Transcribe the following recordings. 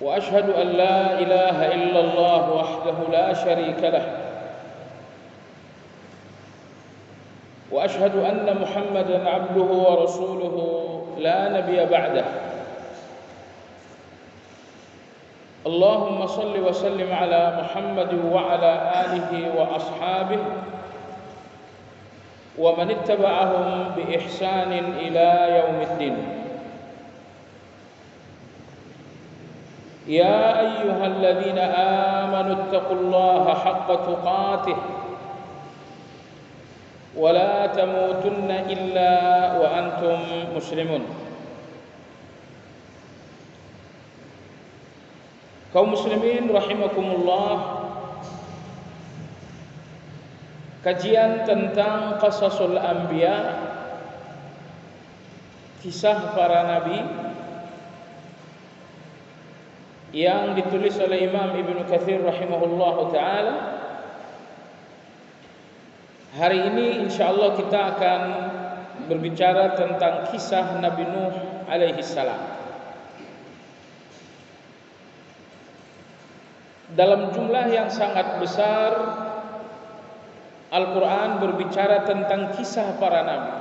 وأشهد أن لا إله إلا الله وحده لا شريك له وأشهد أن محمدا عبده ورسوله لا نبي بعده اللهم صل وسلم على محمد وعلى آله وأصحابه ومن اتبعهم بإحسان إلى يوم الدين. يا أيها الذين آمنوا اتقوا الله حق تقاته ولا تموتن إلا وأنتم مسلمون. Kaum muslimin rahimakumullah, kajian tentang Qasasul Anbiya, kisah para nabi yang ditulis oleh Imam Ibnu Katsir rahimahullahu taala. Hari ini insyaallah kita akan berbicara tentang kisah Nabi Nuh alaihi salam. Dalam jumlah yang sangat besar, Al-Quran berbicara tentang kisah para nabi.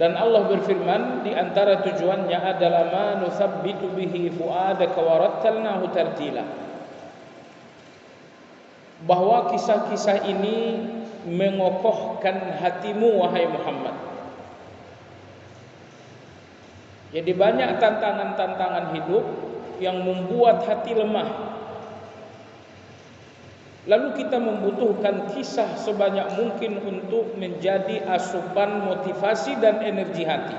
Dan Allah berfirman, di antara tujuannya adalah ma nuthabbitu bihi fuadaka wa rattalnahu tartila, bahwa kisah-kisah ini mengokohkan hatimu wahai Muhammad. Jadi banyak tantangan-tantangan hidup yang membuat hati lemah. Lalu kita membutuhkan kisah sebanyak mungkin untuk menjadi asupan motivasi dan energi hati.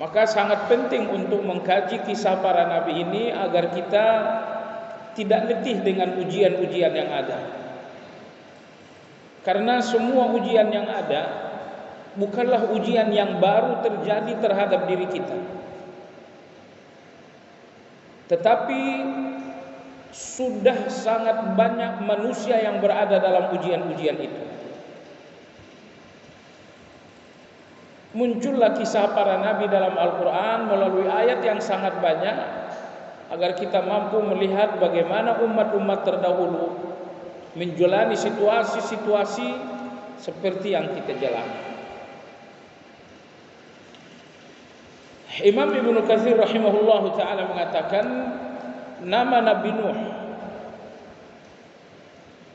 Maka sangat penting untuk mengkaji kisah para nabi ini agar kita tidak letih dengan ujian-ujian yang ada. Karena semua ujian yang ada bukanlah ujian yang baru terjadi terhadap diri kita, tetapi sudah sangat banyak manusia yang berada dalam ujian-ujian itu. Muncullah kisah para nabi dalam Al-Quran melalui ayat yang sangat banyak, agar kita mampu melihat bagaimana umat-umat terdahulu menjalani situasi-situasi seperti yang kita jalani. Imam Ibnu Katsir rahimahullahu taala mengatakan, nama Nabi Nuh,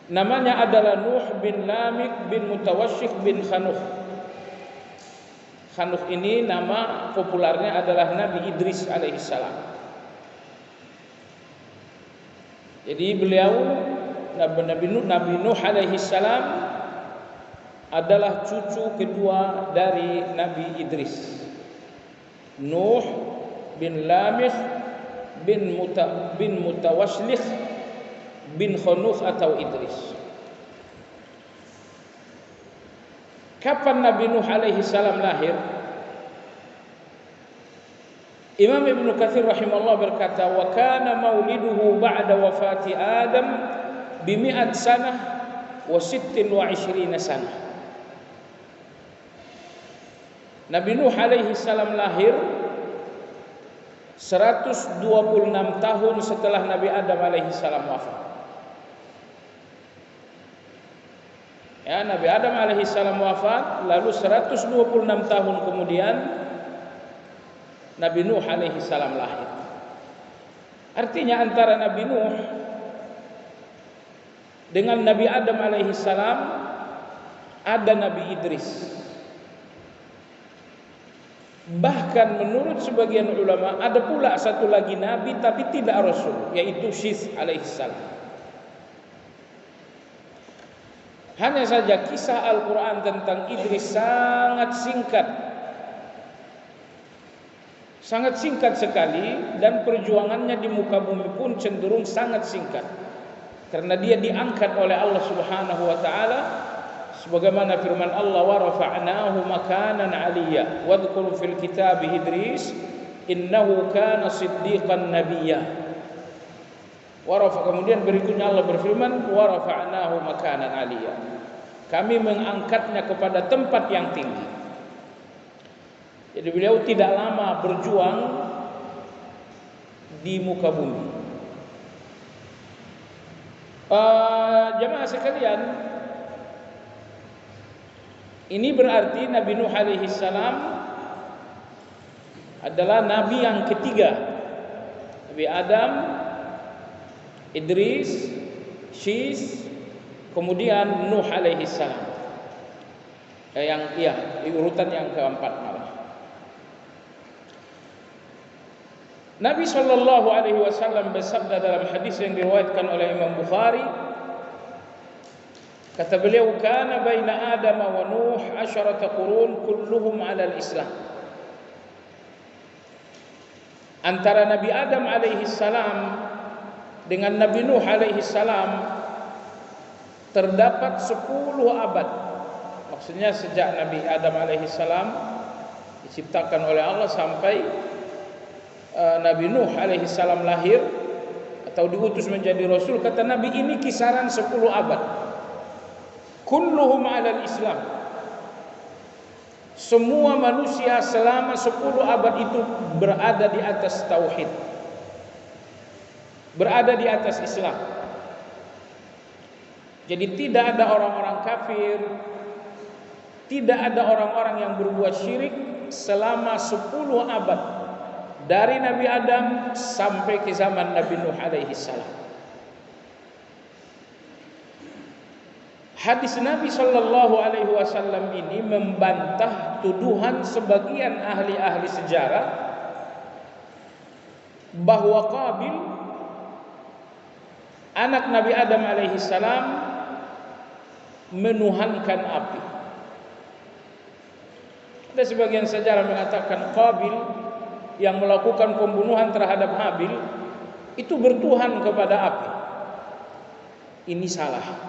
namanya adalah Nuh bin Lamik bin Mutawasyikh bin Khanuh. Khanuh ini nama populernya adalah Nabi Idris alaihissalam. Jadi beliau Nabi Nuh alaihissalam adalah cucu kedua dari Nabi Idris. Nuh bin Lamikh bin Mutawasyikh bin Khanuh atau Idris. Kapan Nabi Nuh alaihi salam lahir? Imam Ibnu Katsir rahimahullah berkata, wa kana mauliduhu ba'da wafati Adam bi 100 sanah wa 26 sanah. Nabi Nuh alaihi salam lahir 126 tahun setelah Nabi Adam alaihi salam wafat. Ya, Nabi Adam alaihi salam wafat, lalu 126 tahun kemudian Nabi Nuh alaihi salam lahir. Artinya antara Nabi Nuh dengan Nabi Adam alaihi salam ada Nabi Idris. Bahkan menurut sebagian ulama ada pula satu lagi nabi tapi tidak rasul, yaitu Syith alaihissalam. Hanya saja kisah Al-Quran tentang Idris sangat singkat sekali, dan perjuangannya di muka bumi pun cenderung sangat singkat, karena dia diangkat oleh Allah Subhanahu wa taala sebagaimana firman Allah, wa rafa'nahu makanan 'aliyya wadhkur fil kitab Idris innahu kana siddiqan nabiyya. Kemudian berikutnya Allah berfirman, wa rafa'nahu makanan 'aliyya, kami mengangkatnya kepada tempat yang tinggi. Jadi beliau tidak lama berjuang di muka bumi. Jemaah sekalian, ini berarti Nabi Nuh alaihi salam adalah nabi yang ketiga. Nabi Adam, Idris, Syis, kemudian Nuh alaihi salam. Urutan yang keempat malah. Nabi sallallahu alaihi wasallam bersabda dalam hadis yang diriwayatkan oleh Imam Bukhari, kata beliau, kana baina Adam wa Nuh 10 qurun kulluhum 'ala al-Islam. Antara Nabi Adam alaihi salam dengan Nabi Nuh alaihi salam terdapat 10 abad. Maksudnya sejak Nabi Adam alaihi salam diciptakan oleh Allah sampai Nabi Nuh alaihi salam lahir atau diutus menjadi rasul, kata Nabi, ini kisaran 10 abad. Kulluhum 'alal Islam. Semua manusia selama 10 abad itu berada di atas tauhid, berada di atas Islam. Jadi tidak ada orang-orang kafir, tidak ada orang-orang yang berbuat syirik selama 10 abad, dari Nabi Adam sampai ke zaman Nabi Nuh alaihi salam. Hadis Nabi sallallahu alaihi wasallam ini membantah tuduhan sebagian ahli-ahli sejarah bahwa Qabil, anak Nabi Adam alaihi salam, menuhankan api. Ada sebagian sejarah mengatakan Qabil yang melakukan pembunuhan terhadap Habil itu bertuhan kepada api. Ini salah.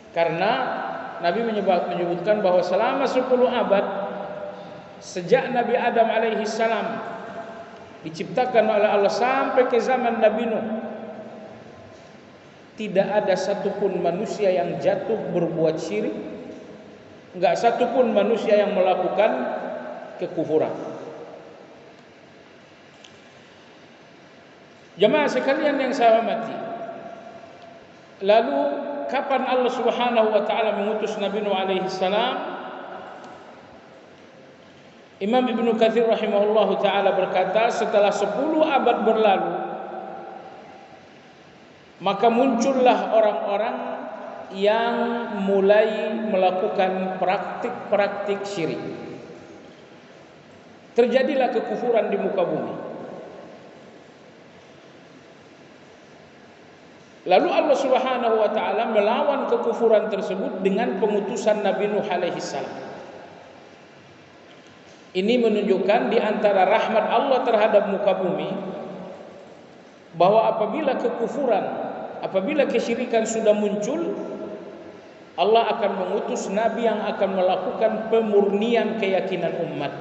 Karena Nabi menyebutkan bahwa selama 10 abad sejak Nabi Adam alaihi salam diciptakan oleh Allah sampai ke zaman Nabi Nuh, tidak ada satupun manusia yang jatuh berbuat syirik, enggak satupun manusia yang melakukan kekufuran. Jemaah sekalian yang saya hormati, lalu kapan Allah Subhanahu wa taala mengutus Nabi Nuh alaihi salam? Imam Ibnu Katsir rahimahullahu taala berkata, setelah 10 abad berlalu, maka muncullah orang-orang yang mulai melakukan praktik-praktik syirik. Terjadilah kekufuran di muka bumi. Lalu Allah Subhanahu wa taala melawan kekufuran tersebut dengan pengutusan Nabi Nuh alaihi salam. Ini menunjukkan di antara rahmat Allah terhadap muka bumi bahwa apabila kekufuran, apabila kesyirikan sudah muncul, Allah akan mengutus nabi yang akan melakukan pemurnian keyakinan umat.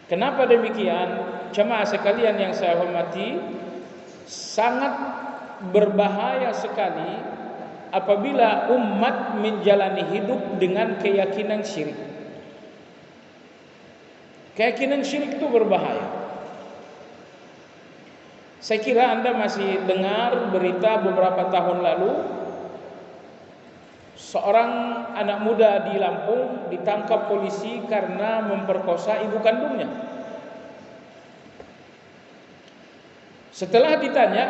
Kenapa demikian? Jemaah sekalian yang saya hormati, sangat berbahaya sekali apabila umat menjalani hidup dengan keyakinan syirik. Keyakinan syirik itu berbahaya. Saya kira Anda masih dengar berita beberapa tahun lalu, seorang anak muda di Lampung ditangkap polisi karena memperkosa ibu kandungnya. Setelah ditanya,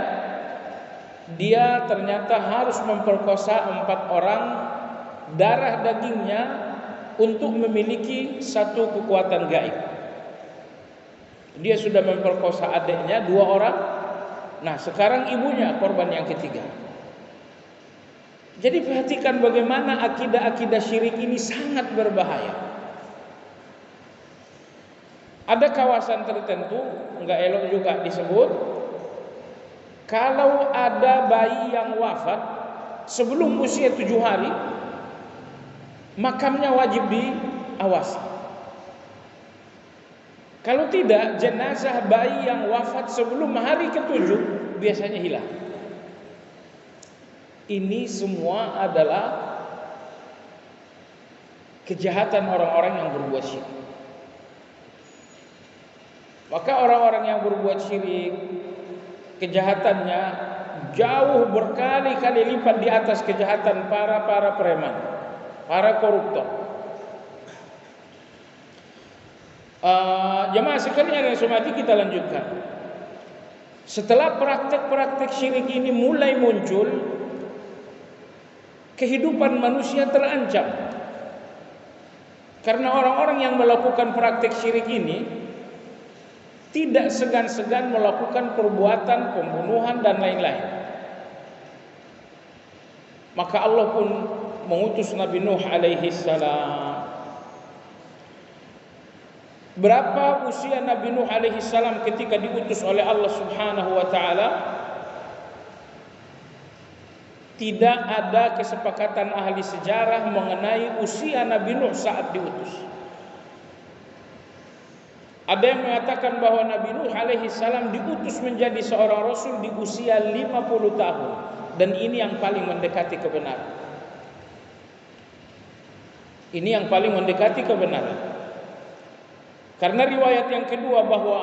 dia ternyata harus memperkosa 4 orang darah dagingnya untuk memiliki satu kekuatan gaib. Dia sudah memperkosa adiknya 2 orang. Nah, sekarang ibunya korban yang ketiga. Jadi perhatikan bagaimana akidah-akidah syirik ini sangat berbahaya. Ada kawasan tertentu, enggak elok juga disebut, kalau ada bayi yang wafat sebelum usia 7 hari, makamnya wajib diawasi. Kalau tidak, jenazah bayi yang wafat sebelum hari ke-7 biasanya hilang. Ini semua adalah kejahatan orang-orang yang berbuat syirik. Maka orang-orang yang berbuat syirik, kejahatannya jauh berkali-kali lipat di atas kejahatan para preman, para koruptor. Jemaah sekalian yang semati, kita lanjutkan. Setelah praktek-praktek syirik ini mulai muncul, kehidupan manusia terancam. Karena orang-orang yang melakukan praktek syirik ini tidak segan-segan melakukan perbuatan pembunuhan dan lain-lain. Maka Allah pun mengutus Nabi Nuh alaihi salam. Berapa usia Nabi Nuh alaihi salam ketika diutus oleh Allah Subhanahu wa taala? Tidak ada kesepakatan ahli sejarah mengenai usia Nabi Nuh saat diutus. Ada yang mengatakan bahwa Nabi Nuh alaihi salam diutus menjadi seorang rasul di usia 50 tahun, dan ini yang paling mendekati kebenaran. Ini yang paling mendekati kebenaran. Karena riwayat yang kedua bahwa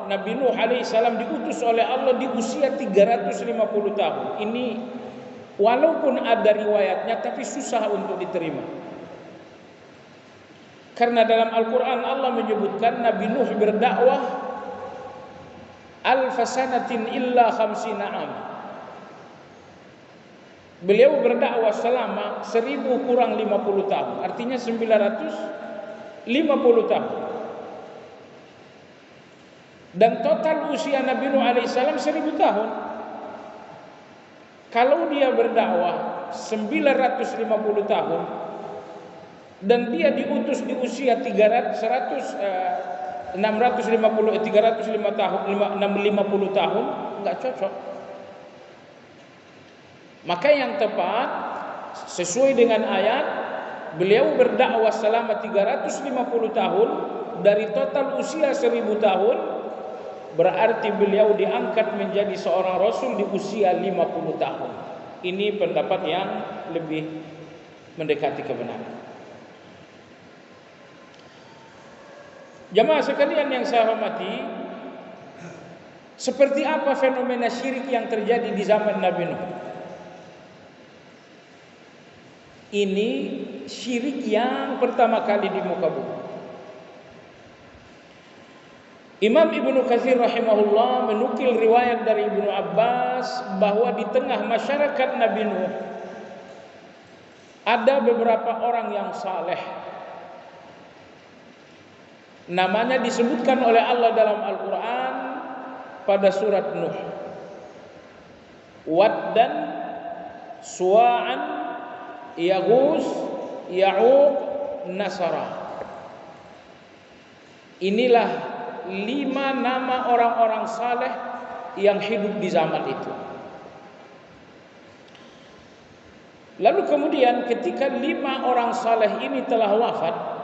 Nabi Nuh alaihi salam diutus oleh Allah di usia 350 tahun. Ini walaupun ada riwayatnya tapi susah untuk diterima. Karena dalam Al-Quran Allah menyebutkan Nabi Nuh berdakwah alfasanatin illa khamsina am. Beliau berdakwah selama 1000 kurang 50 tahun. Artinya 950 tahun. Dan total usia Nabi Nuh alaihissalam 1000 tahun. Kalau dia berdakwah 950 tahun dan dia diutus di usia 350 tahun, 650 tahun, enggak cocok. Maka yang tepat sesuai dengan ayat, beliau berdakwah selama 350 tahun dari total usia 1000 tahun, berarti beliau diangkat menjadi seorang rasul di usia 50 tahun. Ini pendapat yang lebih mendekati kebenaran. Jamaah sekalian yang saya hormati, seperti apa fenomena syirik yang terjadi di zaman Nabi Nuh? Ini syirik yang pertama kali di muka bumi. Imam Ibnu Katsir rahimahullah menukil riwayat dari Ibnu Abbas bahwa di tengah masyarakat Nabi Nuh ada beberapa orang yang saleh. Namanya disebutkan oleh Allah dalam Al-Quran pada surat Nuh. Waddan, Suwa'an, Yaghus, Ya'uq, Nasara. Inilah 5 nama orang-orang saleh yang hidup di zaman itu. Lalu kemudian ketika 5 orang saleh ini telah wafat,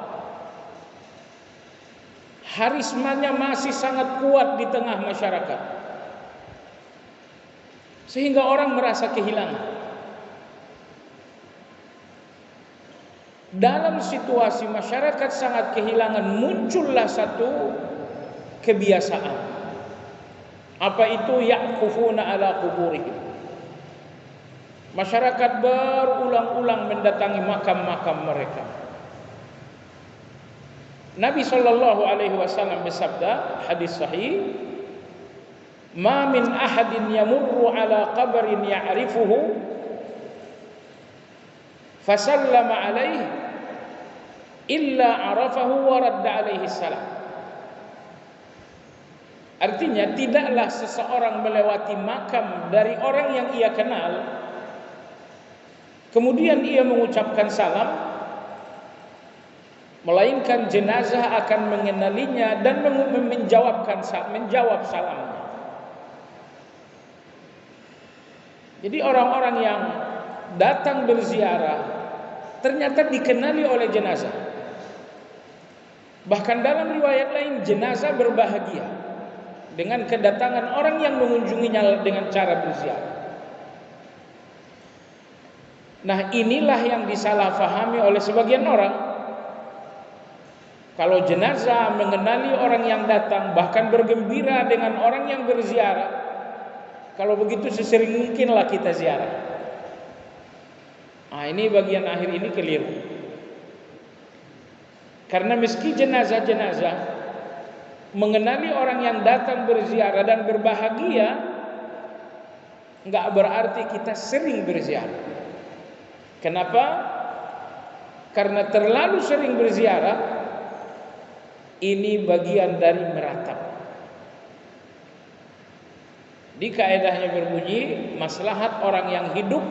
harismanya masih sangat kuat di tengah masyarakat, sehingga orang merasa kehilangan. Dalam situasi masyarakat sangat kehilangan, muncullah satu kebiasaan. Apa itu? Ya'kufuna ala kuburihim. Masyarakat berulang-ulang mendatangi makam-makam mereka. Nabi sallallahu alaihi wasallam bersabda, hadis sahih, "Ma min ahadin yamurru ala qabrin ya'rifuhu fasallama alaihi illa arafahu wa radda alaihi salam." Artinya, tidaklah seseorang melewati makam dari orang yang ia kenal, kemudian ia mengucapkan salam, melainkan jenazah akan mengenalinya dan menjawab salamnya. Jadi orang-orang yang datang berziarah ternyata dikenali oleh jenazah. Bahkan dalam riwayat lain, jenazah berbahagia dengan kedatangan orang yang mengunjunginya dengan cara berziarah. Nah, inilah yang disalahfahami oleh sebagian orang. Kalau jenazah mengenali orang yang datang, bahkan bergembira dengan orang yang berziarah, kalau begitu sesering mungkinlah kita ziarah. Nah, ini bagian akhir ini keliru. Karena meski jenazah-jenazah mengenali orang yang datang berziarah dan berbahagia, enggak berarti kita sering berziarah. Kenapa? Karena terlalu sering berziarah ini bagian dari meratap. Di kaedahnya berbunyi, maslahat orang yang hidup,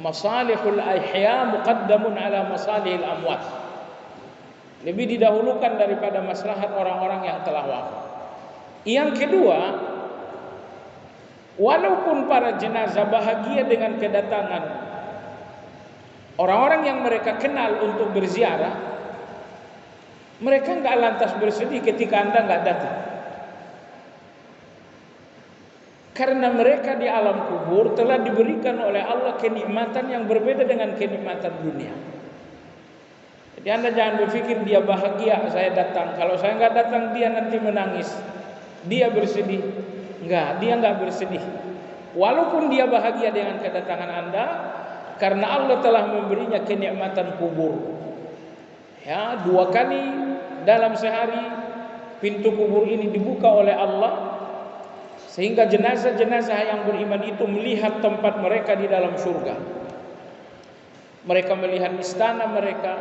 masalihul ahya muqaddamun ala masalihil amwat. Lebih didahulukan daripada maslahat orang-orang yang telah wafat. Yang kedua, walaupun para jenazah bahagia dengan kedatangan orang-orang yang mereka kenal untuk berziarah, mereka enggak lantas bersedih ketika Anda enggak datang. Karena mereka di alam kubur telah diberikan oleh Allah kenikmatan yang berbeda dengan kenikmatan dunia. Jadi Anda jangan berpikir dia bahagia saya datang. Kalau saya enggak datang dia nanti menangis, dia bersedih. Enggak, dia enggak bersedih. Walaupun dia bahagia dengan kedatangan Anda, karena Allah telah memberinya kenikmatan kubur. Ya, 2 kali dalam sehari pintu kubur ini dibuka oleh Allah, sehingga jenazah-jenazah yang beriman itu melihat tempat mereka di dalam surga. Mereka melihat istana mereka,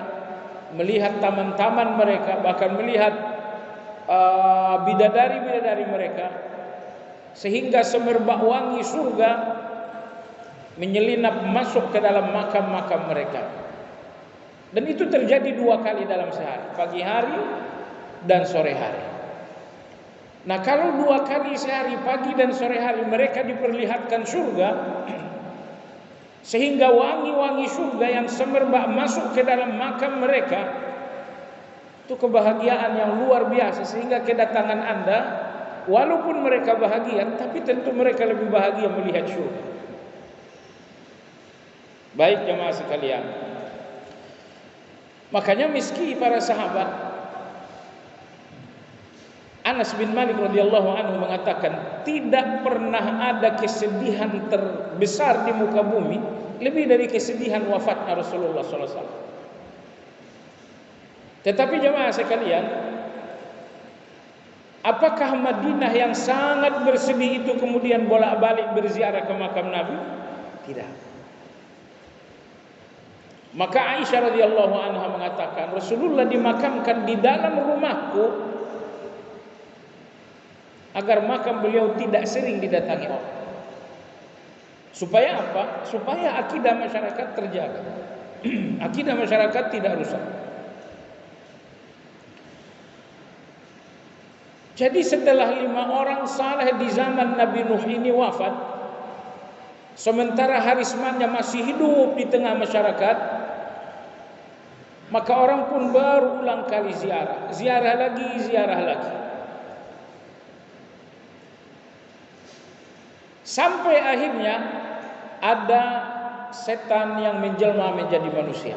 melihat taman-taman mereka, bahkan melihat bidadari-bidadari mereka, sehingga semerbak wangi surga menyelinap masuk ke dalam makam-makam mereka. Dan itu terjadi 2 kali dalam sehari, pagi hari dan sore hari. Nah, kalau 2 kali sehari, pagi dan sore hari, mereka diperlihatkan surga, sehingga wangi-wangi surga yang semerbak masuk ke dalam makam mereka, itu kebahagiaan yang luar biasa. Sehingga kedatangan Anda, walaupun mereka bahagia, tapi tentu mereka lebih bahagia melihat surga. Baik jemaah sekalian, makanya meski para sahabat, Anas bin Malik radhiyallahu anhu mengatakan, tidak pernah ada kesedihan terbesar di muka bumi lebih dari kesedihan wafatnya Rasulullah SAW. Tetapi jemaah sekalian, apakah Madinah yang sangat bersedih itu kemudian bolak-balik berziarah ke makam Nabi? Tidak. Maka Aisyah radhiyallahu anha mengatakan, Rasulullah dimakamkan di dalam rumahku agar makam beliau tidak sering didatangi orang. Supaya apa? Supaya akidah masyarakat terjaga. Akidah masyarakat tidak rusak. Jadi setelah 5 orang saleh di zaman Nabi Nuh ini wafat, sementara harismannya masih hidup di tengah masyarakat, maka orang pun berulang kali ziarah lagi. Sampai akhirnya ada setan yang menjelma menjadi manusia.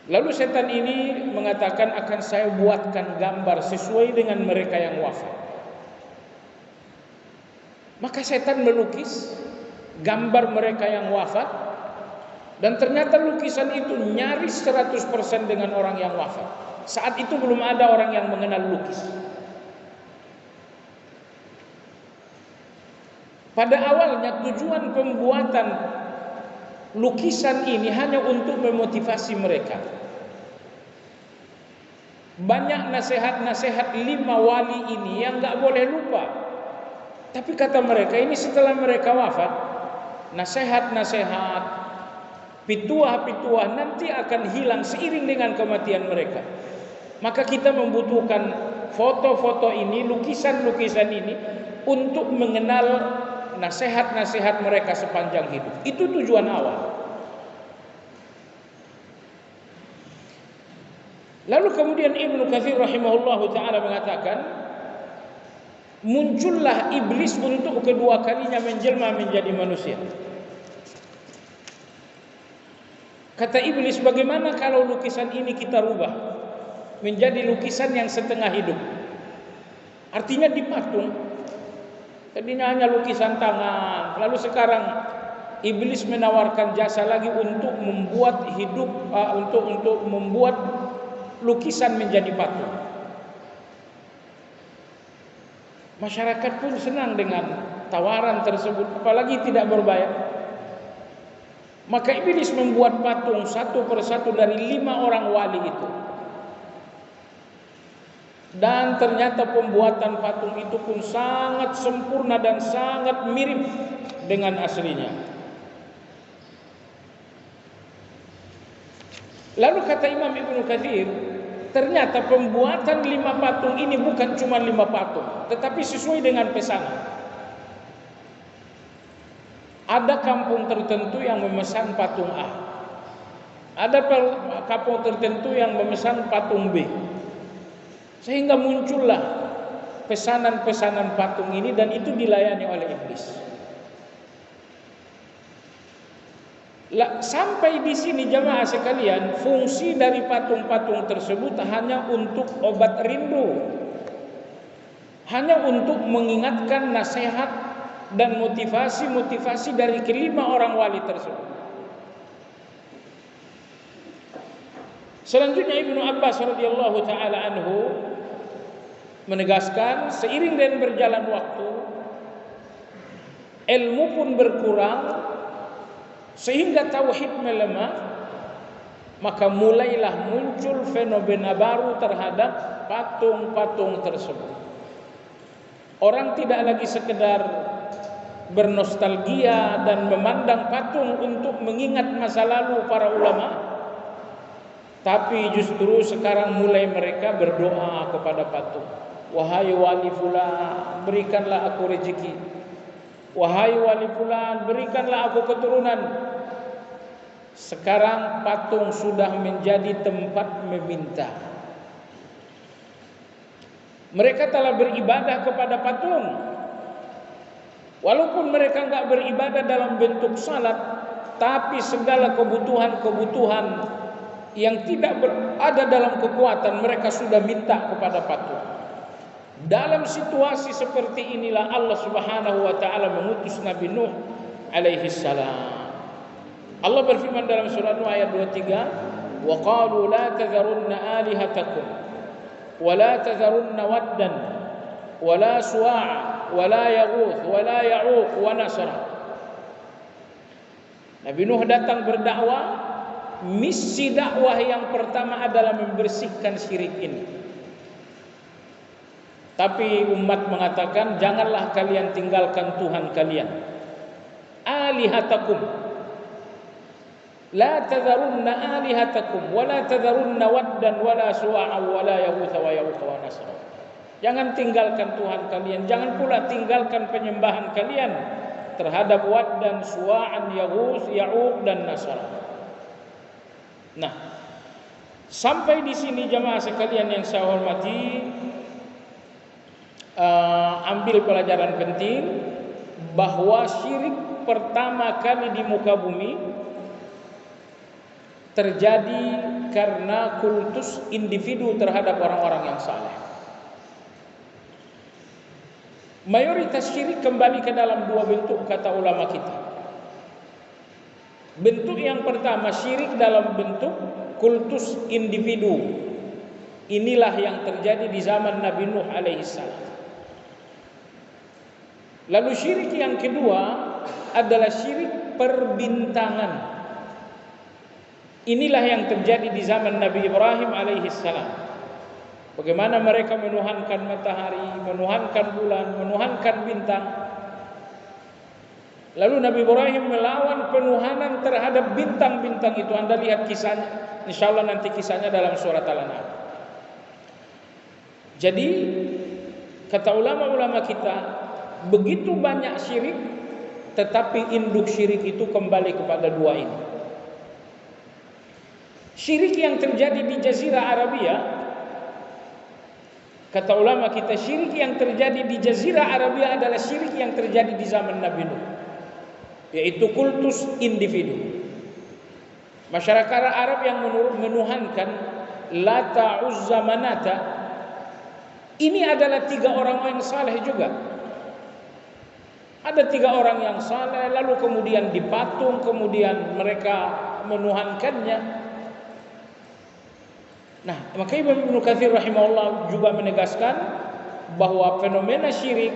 Lalu setan ini mengatakan, akan saya buatkan gambar sesuai dengan mereka yang wafat. Maka setan melukis gambar mereka yang wafat, dan ternyata lukisan itu nyaris 100% dengan orang yang wafat. Saat itu belum ada orang yang mengenal lukis. Pada awalnya tujuan pembuatan lukisan ini hanya untuk memotivasi mereka. Banyak nasihat-nasihat 5 wali ini yang gak boleh lupa. Tapi kata mereka, ini setelah mereka wafat, nasihat-nasihat, pituah-pituah nanti akan hilang seiring dengan kematian mereka. Maka kita membutuhkan foto-foto ini, lukisan-lukisan ini untuk mengenal nasihat-nasihat mereka sepanjang hidup. Itu tujuan awal. Lalu kemudian Ibnu Katsir rahimahullahu taala mengatakan, muncullah iblis untuk kedua kalinya menjelma menjadi manusia. Kata iblis, bagaimana kalau lukisan ini kita rubah menjadi lukisan yang setengah hidup? Artinya dipatung. Tadinya hanya lukisan tangan, lalu sekarang iblis menawarkan jasa lagi untuk membuat hidup, untuk membuat lukisan menjadi patung. Masyarakat pun senang dengan tawaran tersebut, apalagi tidak berbayar. Maka iblis membuat patung satu persatu dari 5 orang wali itu. Dan ternyata pembuatan patung itu pun sangat sempurna dan sangat mirip dengan aslinya. Lalu kata Imam Ibnu Katsir, ternyata pembuatan 5 patung ini bukan cuma 5 patung, tetapi sesuai dengan pesanan. Ada kampung tertentu yang memesan patung A, ada kampung tertentu yang memesan patung B, sehingga muncullah pesanan-pesanan patung ini, dan itu dilayani oleh iblis. Sampai di sini jamaah sekalian, fungsi dari patung-patung tersebut hanya untuk obat rindu, hanya untuk mengingatkan nasihat dan motivasi-motivasi dari kelima orang wali tersebut. Selanjutnya Ibnu Abbas radhiyallahu taala anhu menegaskan, seiring dengan berjalan waktu, ilmu pun berkurang sehingga tauhid melemah, maka mulailah muncul fenomena baru terhadap patung-patung tersebut. Orang tidak lagi sekedar bernostalgia dan memandang patung untuk mengingat masa lalu para ulama, tapi justru sekarang mulai mereka berdoa kepada patung. Wahai wali fulan, berikanlah aku rezeki. Wahai wali fulan, berikanlah aku keturunan. Sekarang patung sudah menjadi tempat meminta. Mereka telah beribadah kepada patung. Walaupun mereka enggak beribadah dalam bentuk salat, tapi segala kebutuhan-kebutuhan yang tidak berada dalam kekuatan mereka sudah minta kepada patung. Dalam situasi seperti inilah Allah Subhanahu wa taala mengutus Nabi Nuh alaihi salam. Allah berfirman dalam surah Nuh ayat 23, "Wa qalu la tadharunna alihatakum wa la tadharunna waddan wa la suwa'a wa la yaghuth wa la ya'uq wa nasra." Nabi Nuh datang berdakwah. Misi dakwah yang pertama adalah membersihkan syirik ini. Tapi umat mengatakan, janganlah kalian tinggalkan Tuhan kalian. Alihatakum, la tadharunna alihatakum, wa la tadharunna waddan, wa la suwa'a, wa la yaghutha wa ya'uq wa nasra. Jangan tinggalkan Tuhan kalian, jangan pula tinggalkan penyembahan kalian terhadap Wad dan Suwa'an, Yaghuth, Ya'uq dan Nasra. Nah, sampai di sini jamaah sekalian yang saya hormati, ambil pelajaran penting bahwa syirik pertama kali di muka bumi terjadi karena kultus individu terhadap orang-orang yang saleh. Mayoritas syirik kembali ke dalam 2 bentuk kata ulama kita. Bentuk yang pertama, syirik dalam bentuk kultus individu. Inilah yang terjadi di zaman Nabi Nuh alaihissalam. Lalu syirik yang kedua adalah syirik perbintangan. Inilah yang terjadi di zaman Nabi Ibrahim alaihissalam. Bagaimana mereka menuhankan matahari, menuhankan bulan, menuhankan bintang. Lalu Nabi Ibrahim melawan penuhanan terhadap bintang-bintang itu. Anda lihat kisahnya, insyaallah nanti kisahnya dalam surat Al-An'am. Jadi kata ulama-ulama kita, begitu banyak syirik, tetapi induk syirik itu kembali kepada 2 ini. Syirik yang terjadi di Jazirah Arabia, kata ulama kita, syirik yang terjadi di Jazirah Arabia adalah syirik yang terjadi di zaman Nabi Nuh, yaitu kultus individu. Masyarakat Arab yang menuhankan Lata, Uzza, Manata, ini adalah 3 orang yang saleh juga. Ada 3 orang yang saleh, lalu kemudian dipatung, kemudian mereka menuhankannya. Nah, maka Imam Ibnu Katsir rahimahullah juga menegaskan bahwa fenomena syirik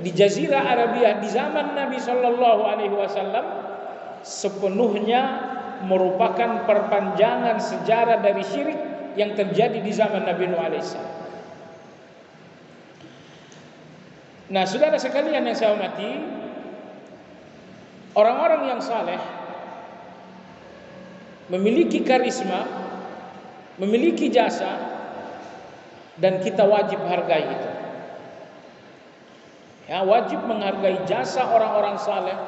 di Jazirah Arabia di zaman Nabi sallallahu alaihi wasallam sepenuhnya merupakan perpanjangan sejarah dari syirik yang terjadi di zaman Nabi Nuh alaihissalam. Nah, saudara sekalian yang saya hormati, orang-orang yang saleh memiliki karisma, memiliki jasa, dan kita wajib hargai itu. Ya, wajib menghargai jasa orang-orang saleh,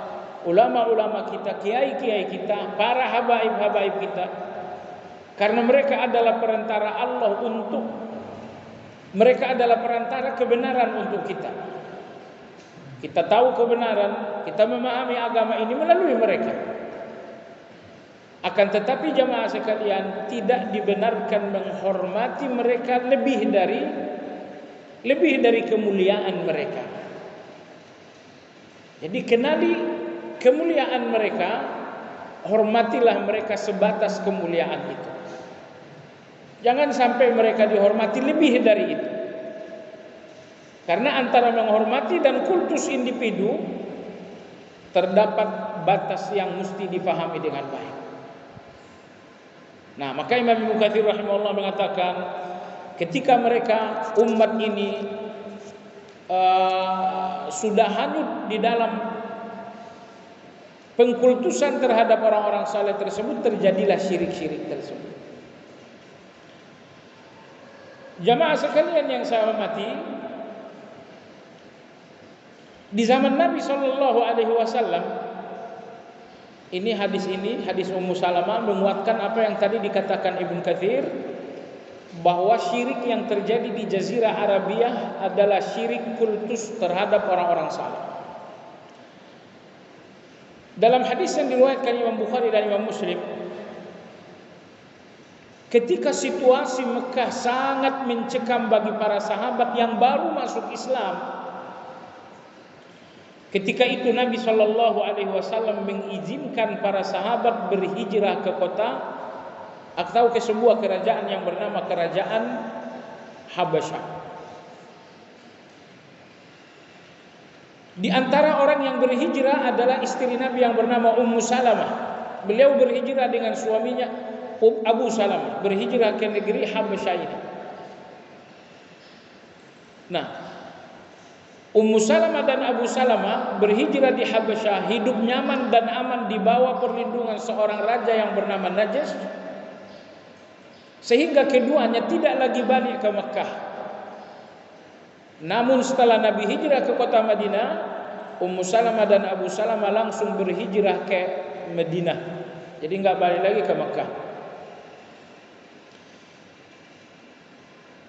ulama-ulama kita, kiai-kiai kita, para habaib-habaib kita, karena mereka adalah perantara Allah untuk, mereka adalah perantara kebenaran untuk kita. Kita tahu kebenaran, kita memahami agama ini melalui mereka. Akan tetapi jamaah sekalian, tidak dibenarkan menghormati mereka lebih dari kemuliaan mereka. Jadi kenali kemuliaan mereka, hormatilah mereka sebatas kemuliaan itu. Jangan sampai mereka dihormati lebih dari itu. Karena antara menghormati dan kultus individu terdapat batas yang mesti dipahami dengan baik. Nah, maka Imam Ibnu Katsir rahimahullah mengatakan, ketika mereka umat ini sudah hanyut di dalam pengkultusan terhadap orang-orang saleh tersebut, terjadilah syirik-syirik tersebut. Jamaah sekalian yang saya hormati, di zaman Nabi Shallallahu Alaihi Wasallam, ini hadis Ummu Salamah menguatkan apa yang tadi dikatakan Ibnu Katsir, bahwa syirik yang terjadi di Jazirah Arabia adalah syirik kultus terhadap orang-orang saleh. Dalam hadis yang diriwayatkan Imam Bukhari dan Imam Muslim, ketika situasi Mekah sangat mencekam bagi para sahabat yang baru masuk Islam, ketika itu Nabi Shallallahu Alaihi Wasallam mengizinkan para sahabat berhijrah ke kota atau ke sebuah kerajaan yang bernama Kerajaan Habasyah. Di antara orang yang berhijrah adalah istri Nabi yang bernama Ummu Salamah. Beliau berhijrah dengan suaminya Abu Salamah, berhijrah ke negeri Habasyah ini. Nah, Ummu Salamah dan Abu Salamah berhijrah di Habasyah, hidup nyaman dan aman di bawah perlindungan seorang raja yang bernama Najas, sehingga keduanya tidak lagi balik ke Mekah. Namun setelah Nabi hijrah ke kota Madinah, Ummu Salamah dan Abu Salamah langsung berhijrah ke Madinah. Jadi nggak balik lagi ke Mekah.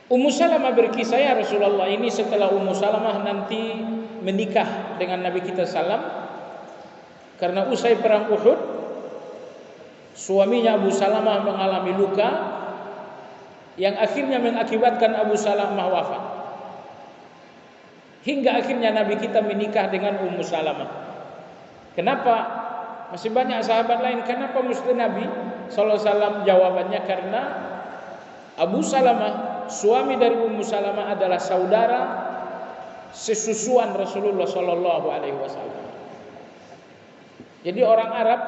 Ummu Salamah berkisah, ya Rasulullah, ini setelah Ummu Salamah nanti menikah dengan Nabi kita salam, karena usai perang Uhud suaminya Abu Salamah mengalami luka yang akhirnya mengakibatkan Abu Salamah wafat. Hingga akhirnya Nabi kita menikah dengan Ummu Salamah. Kenapa? Masih banyak sahabat lain, kenapa mesti Nabi sallallahu alaihi wasallam? Jawabannya karena Abu Salamah, suami dari Ummu Salamah, adalah saudara sesusuan Rasulullah Shallallahu Alaihi Wasallam. Jadi orang Arab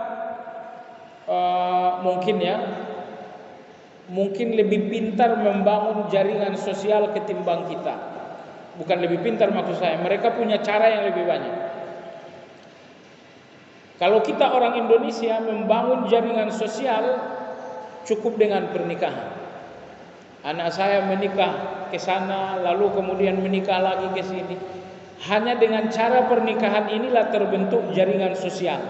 mungkin lebih pintar membangun jaringan sosial ketimbang kita. Bukan lebih pintar maksud saya, mereka punya cara yang lebih banyak. Kalau kita orang Indonesia membangun jaringan sosial cukup dengan pernikahan. Anak saya menikah ke sana, lalu kemudian menikah lagi ke sini. Hanya dengan cara pernikahan inilah terbentuk jaringan sosial.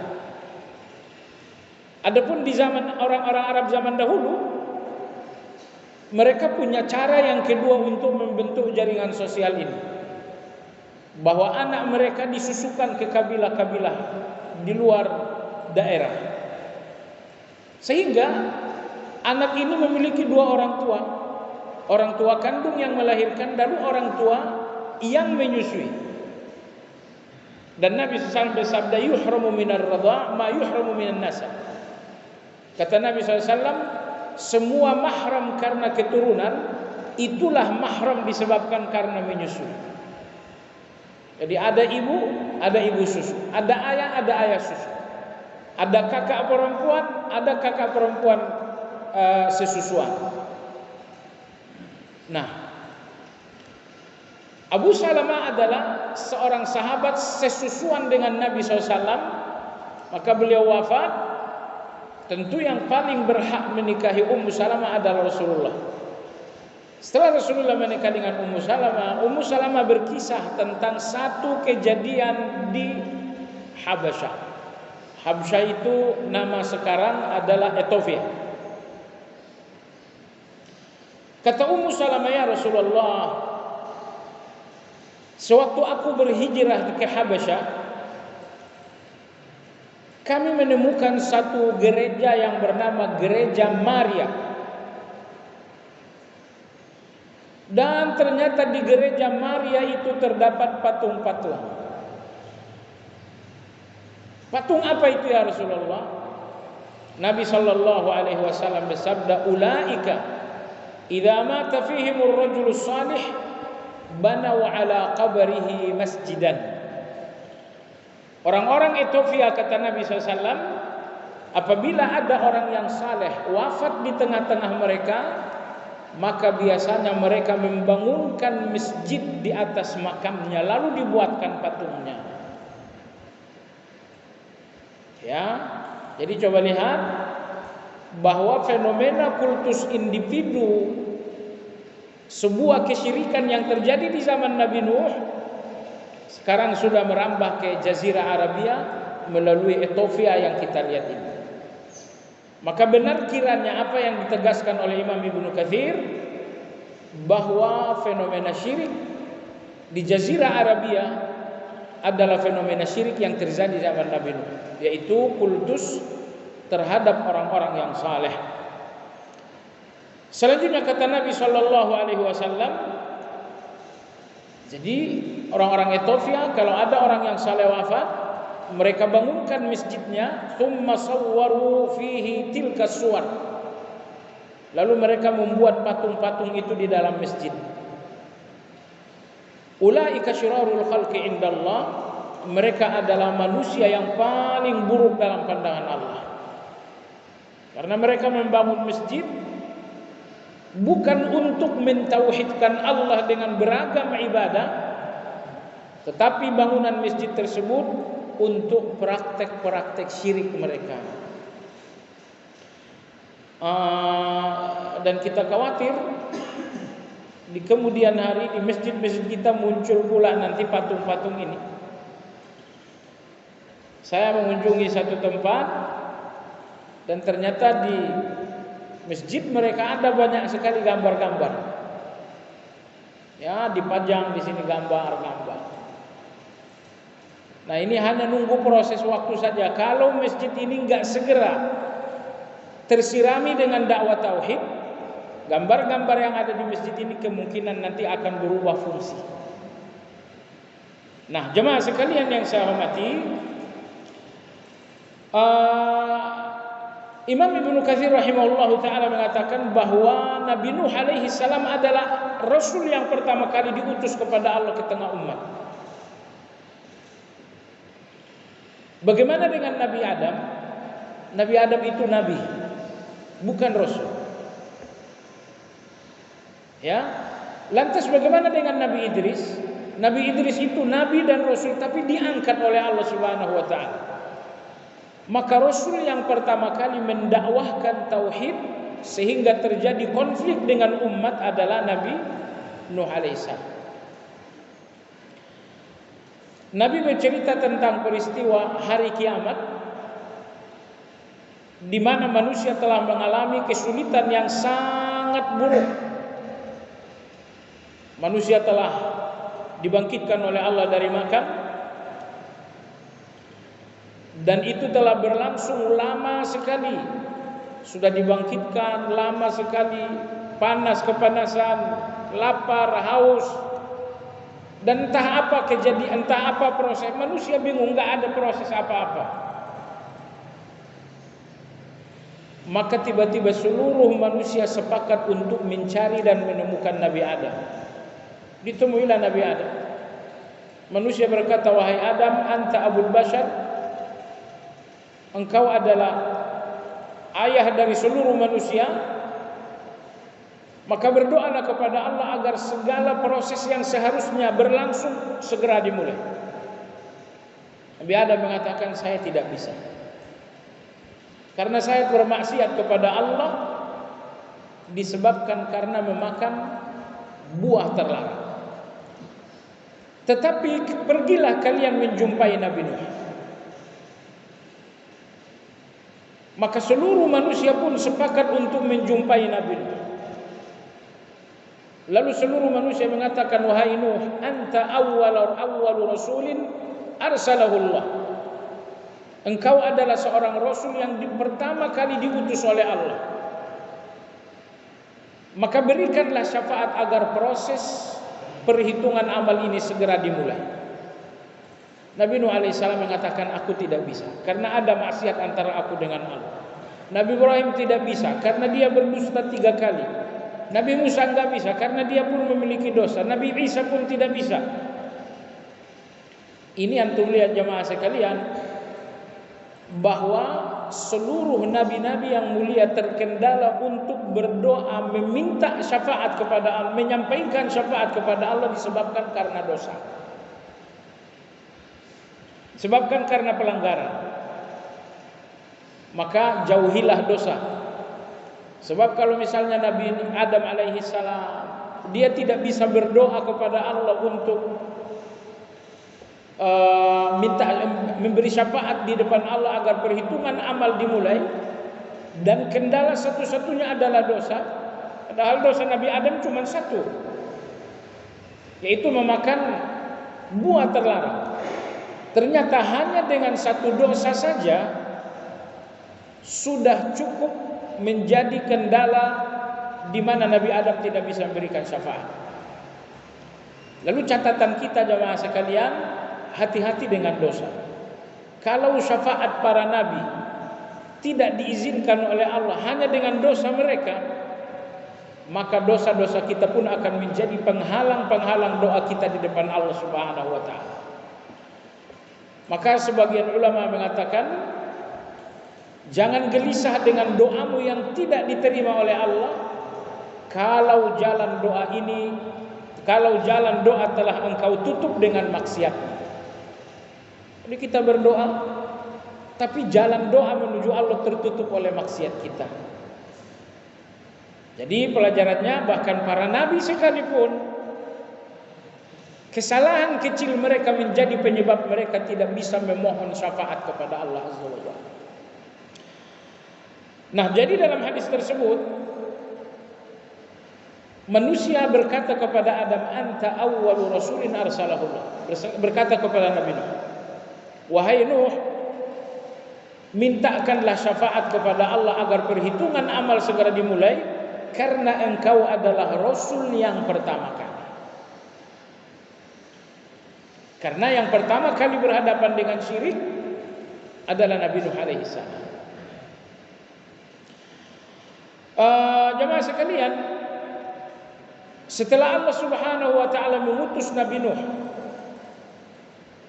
Adapun di zaman orang-orang Arab zaman dahulu, mereka punya cara yang kedua untuk membentuk jaringan sosial ini, bahwa anak mereka disusukan ke kabilah-kabilah di luar daerah. Sehingga anak ini memiliki dua orang tua. Orang tua kandung yang melahirkan dan orang tua yang menyusui. Dan Nabi SAW bersabda, yuhramu minar radha' ma yuhramu minan nasab. Kata Nabi SAW, semua mahram karena keturunan, itulah mahram disebabkan karena menyusui. Jadi ada ibu susu, ada ayah susu. Ada kakak perempuan sesusuan. Nah, Abu Salamah adalah seorang sahabat sesusuan dengan Nabi SAW. Maka beliau wafat. Tentu yang paling berhak menikahi Ummu Salamah adalah Rasulullah. Setelah Rasulullah menikah dengan Ummu Salamah berkisah tentang satu kejadian di Habasyah. Habasyah itu nama sekarang adalah Ethiopia. Kata Ummu Salamah, ya Rasulullah, sewaktu aku berhijrah ke Habasyah, kami menemukan satu gereja yang bernama Gereja Maria. Dan ternyata di Gereja Maria itu terdapat patung-patung. Patung apa itu ya Rasulullah? Nabi SAW bersabda, ulaika idza mata fihimur rajulus salih banaw ala qabrihi masjidan. Orang-orang Ethiopia, kata Nabi SAW, apabila ada orang yang saleh wafat di tengah-tengah mereka, maka biasanya mereka membangunkan masjid di atas makamnya, lalu dibuatkan patungnya. Ya, jadi coba lihat bahwa fenomena kultus individu, sebuah kesyirikan yang terjadi di zaman Nabi Nuh, sekarang sudah merambah ke Jazirah Arabia melalui Ethiopia yang kita lihat ini. Maka benar kiranya apa yang ditegaskan oleh Imam Ibnu Katsir, bahwa fenomena syirik di Jazirah Arabia adalah fenomena syirik yang terjadi di zaman Nabi Nuh, yaitu kultus terhadap orang-orang yang saleh. Selanjutnya kata Nabi SAW, jadi orang-orang Ethiopia kalau ada orang yang saleh wafat, mereka bangunkan masjidnya, thumma sawwaru fihi tilka suwar. Lalu mereka membuat patung-patung itu di dalam masjid. Ulaika syirarul khalqi indallah, mereka adalah manusia yang paling buruk dalam pandangan Allah. Karena mereka membangun masjid bukan untuk mentauhidkan Allah dengan beragam ibadah, tetapi bangunan masjid tersebut untuk praktek-praktek syirik mereka. Dan kita khawatir di kemudian hari di masjid-masjid kita muncul pula nanti patung-patung ini. Saya mengunjungi satu tempat dan ternyata di masjid mereka ada banyak sekali gambar-gambar. Ya, dipajang di sini gambar-gambar. Nah, ini hanya nunggu proses waktu saja. Kalau masjid ini enggak segera tersirami dengan dakwah tauhid, gambar-gambar yang ada di masjid ini kemungkinan nanti akan berubah fungsi. Nah, jemaah sekalian yang saya hormati, Imam Ibnu Katsir rahimahullahu taala mengatakan bahwa Nabi Nuh alaihi salam adalah rasul yang pertama kali diutus kepada Allah ke tengah umat. Bagaimana dengan Nabi Adam? Nabi Adam itu nabi, bukan rasul. Ya. Lantas bagaimana dengan Nabi Idris? Nabi Idris itu nabi dan rasul tapi diangkat oleh Allah Subhanahu wa taala. Maka rasul yang pertama kali mendakwahkan tauhid sehingga terjadi konflik dengan umat adalah Nabi Nuh alaihissalam. Nabi bercerita tentang peristiwa hari kiamat di mana manusia telah mengalami kesulitan yang sangat buruk. Manusia telah dibangkitkan oleh Allah dari makam, dan itu telah berlangsung lama sekali sudah dibangkitkan lama sekali, panas kepanasan, lapar, haus, dan entah apa kejadian, entah apa proses, manusia bingung, nggak ada proses apa-apa. Maka tiba-tiba seluruh manusia sepakat untuk mencari dan menemukan Nabi Adam. Ditemuilah Nabi Adam. Manusia berkata, wahai Adam, anta abul bashar, engkau adalah ayah dari seluruh manusia. Maka berdoalah kepada Allah agar segala proses yang seharusnya berlangsung segera dimulai. Nabi Adam mengatakan, saya tidak bisa, karena saya bermaksiat kepada Allah disebabkan karena memakan buah terlarang. Tetapi pergilah kalian menjumpai Nabi Nuh. Maka seluruh manusia pun sepakat untuk menjumpai Nabi Nuh. Lalu seluruh manusia mengatakan, wahai Nuh, anta awwalu rasulin arsalahullah. Engkau adalah seorang rasul yang pertama kali diutus oleh Allah. Maka berikanlah syafaat agar proses perhitungan amal ini segera dimulai. Nabi Nuh alaihissalam mengatakan, aku tidak bisa, karena ada maksiat antara aku dengan Allah. Nabi Ibrahim tidak bisa, karena dia berdusta 3 kali. Nabi Musa enggak bisa, karena dia pun memiliki dosa. Nabi Isa pun tidak bisa. Ini antum lihat jemaah sekalian, bahwa seluruh nabi-nabi yang mulia terkendala untuk berdoa meminta syafaat kepada Allah, menyampaikan syafaat kepada Allah disebabkan karena dosa, disebabkan karena pelanggaran. Maka jauhilah dosa. Sebab kalau misalnya Nabi Adam alaihi salam dia tidak bisa berdoa kepada Allah untuk memberi syafaat di depan Allah agar perhitungan amal dimulai, dan kendala satu-satunya adalah dosa. Padahal dosa Nabi Adam cuma satu, yaitu memakan buah terlarang. Ternyata hanya dengan satu dosa saja sudah cukup menjadi kendala di mana Nabi Adam tidak bisa memberikan syafaat. Lalu catatan kita jemaah sekalian, hati-hati dengan dosa. Kalau syafaat para nabi tidak diizinkan oleh Allah hanya dengan dosa mereka, maka dosa-dosa kita pun akan menjadi penghalang-penghalang doa kita di depan Allah Subhanahu wa taala. Maka sebagian ulama mengatakan, jangan gelisah dengan doamu yang tidak diterima oleh Allah kalau jalan doa telah engkau tutup dengan maksiat. Jadi kita berdoa, tapi jalan doa menuju Allah tertutup oleh maksiat kita. Jadi pelajarannya, bahkan para nabi sekalipun kesalahan kecil mereka menjadi penyebab mereka tidak bisa memohon syafaat kepada Allah Azza wa Jalla. Nah, jadi dalam hadis tersebut manusia berkata kepada Adam, anta awwalu rasulin arsalahullah. Berkata kepada Nabi Nuh, wahai Nuh, mintakanlah syafaat kepada Allah agar perhitungan amal segera dimulai, karena engkau adalah rasul yang pertama kali. Karena yang pertama kali berhadapan dengan syirik adalah Nabi Nuh alaihi salam. Jemaah sekalian, setelah Allah Subhanahu wa taala mengutus Nabi Nuh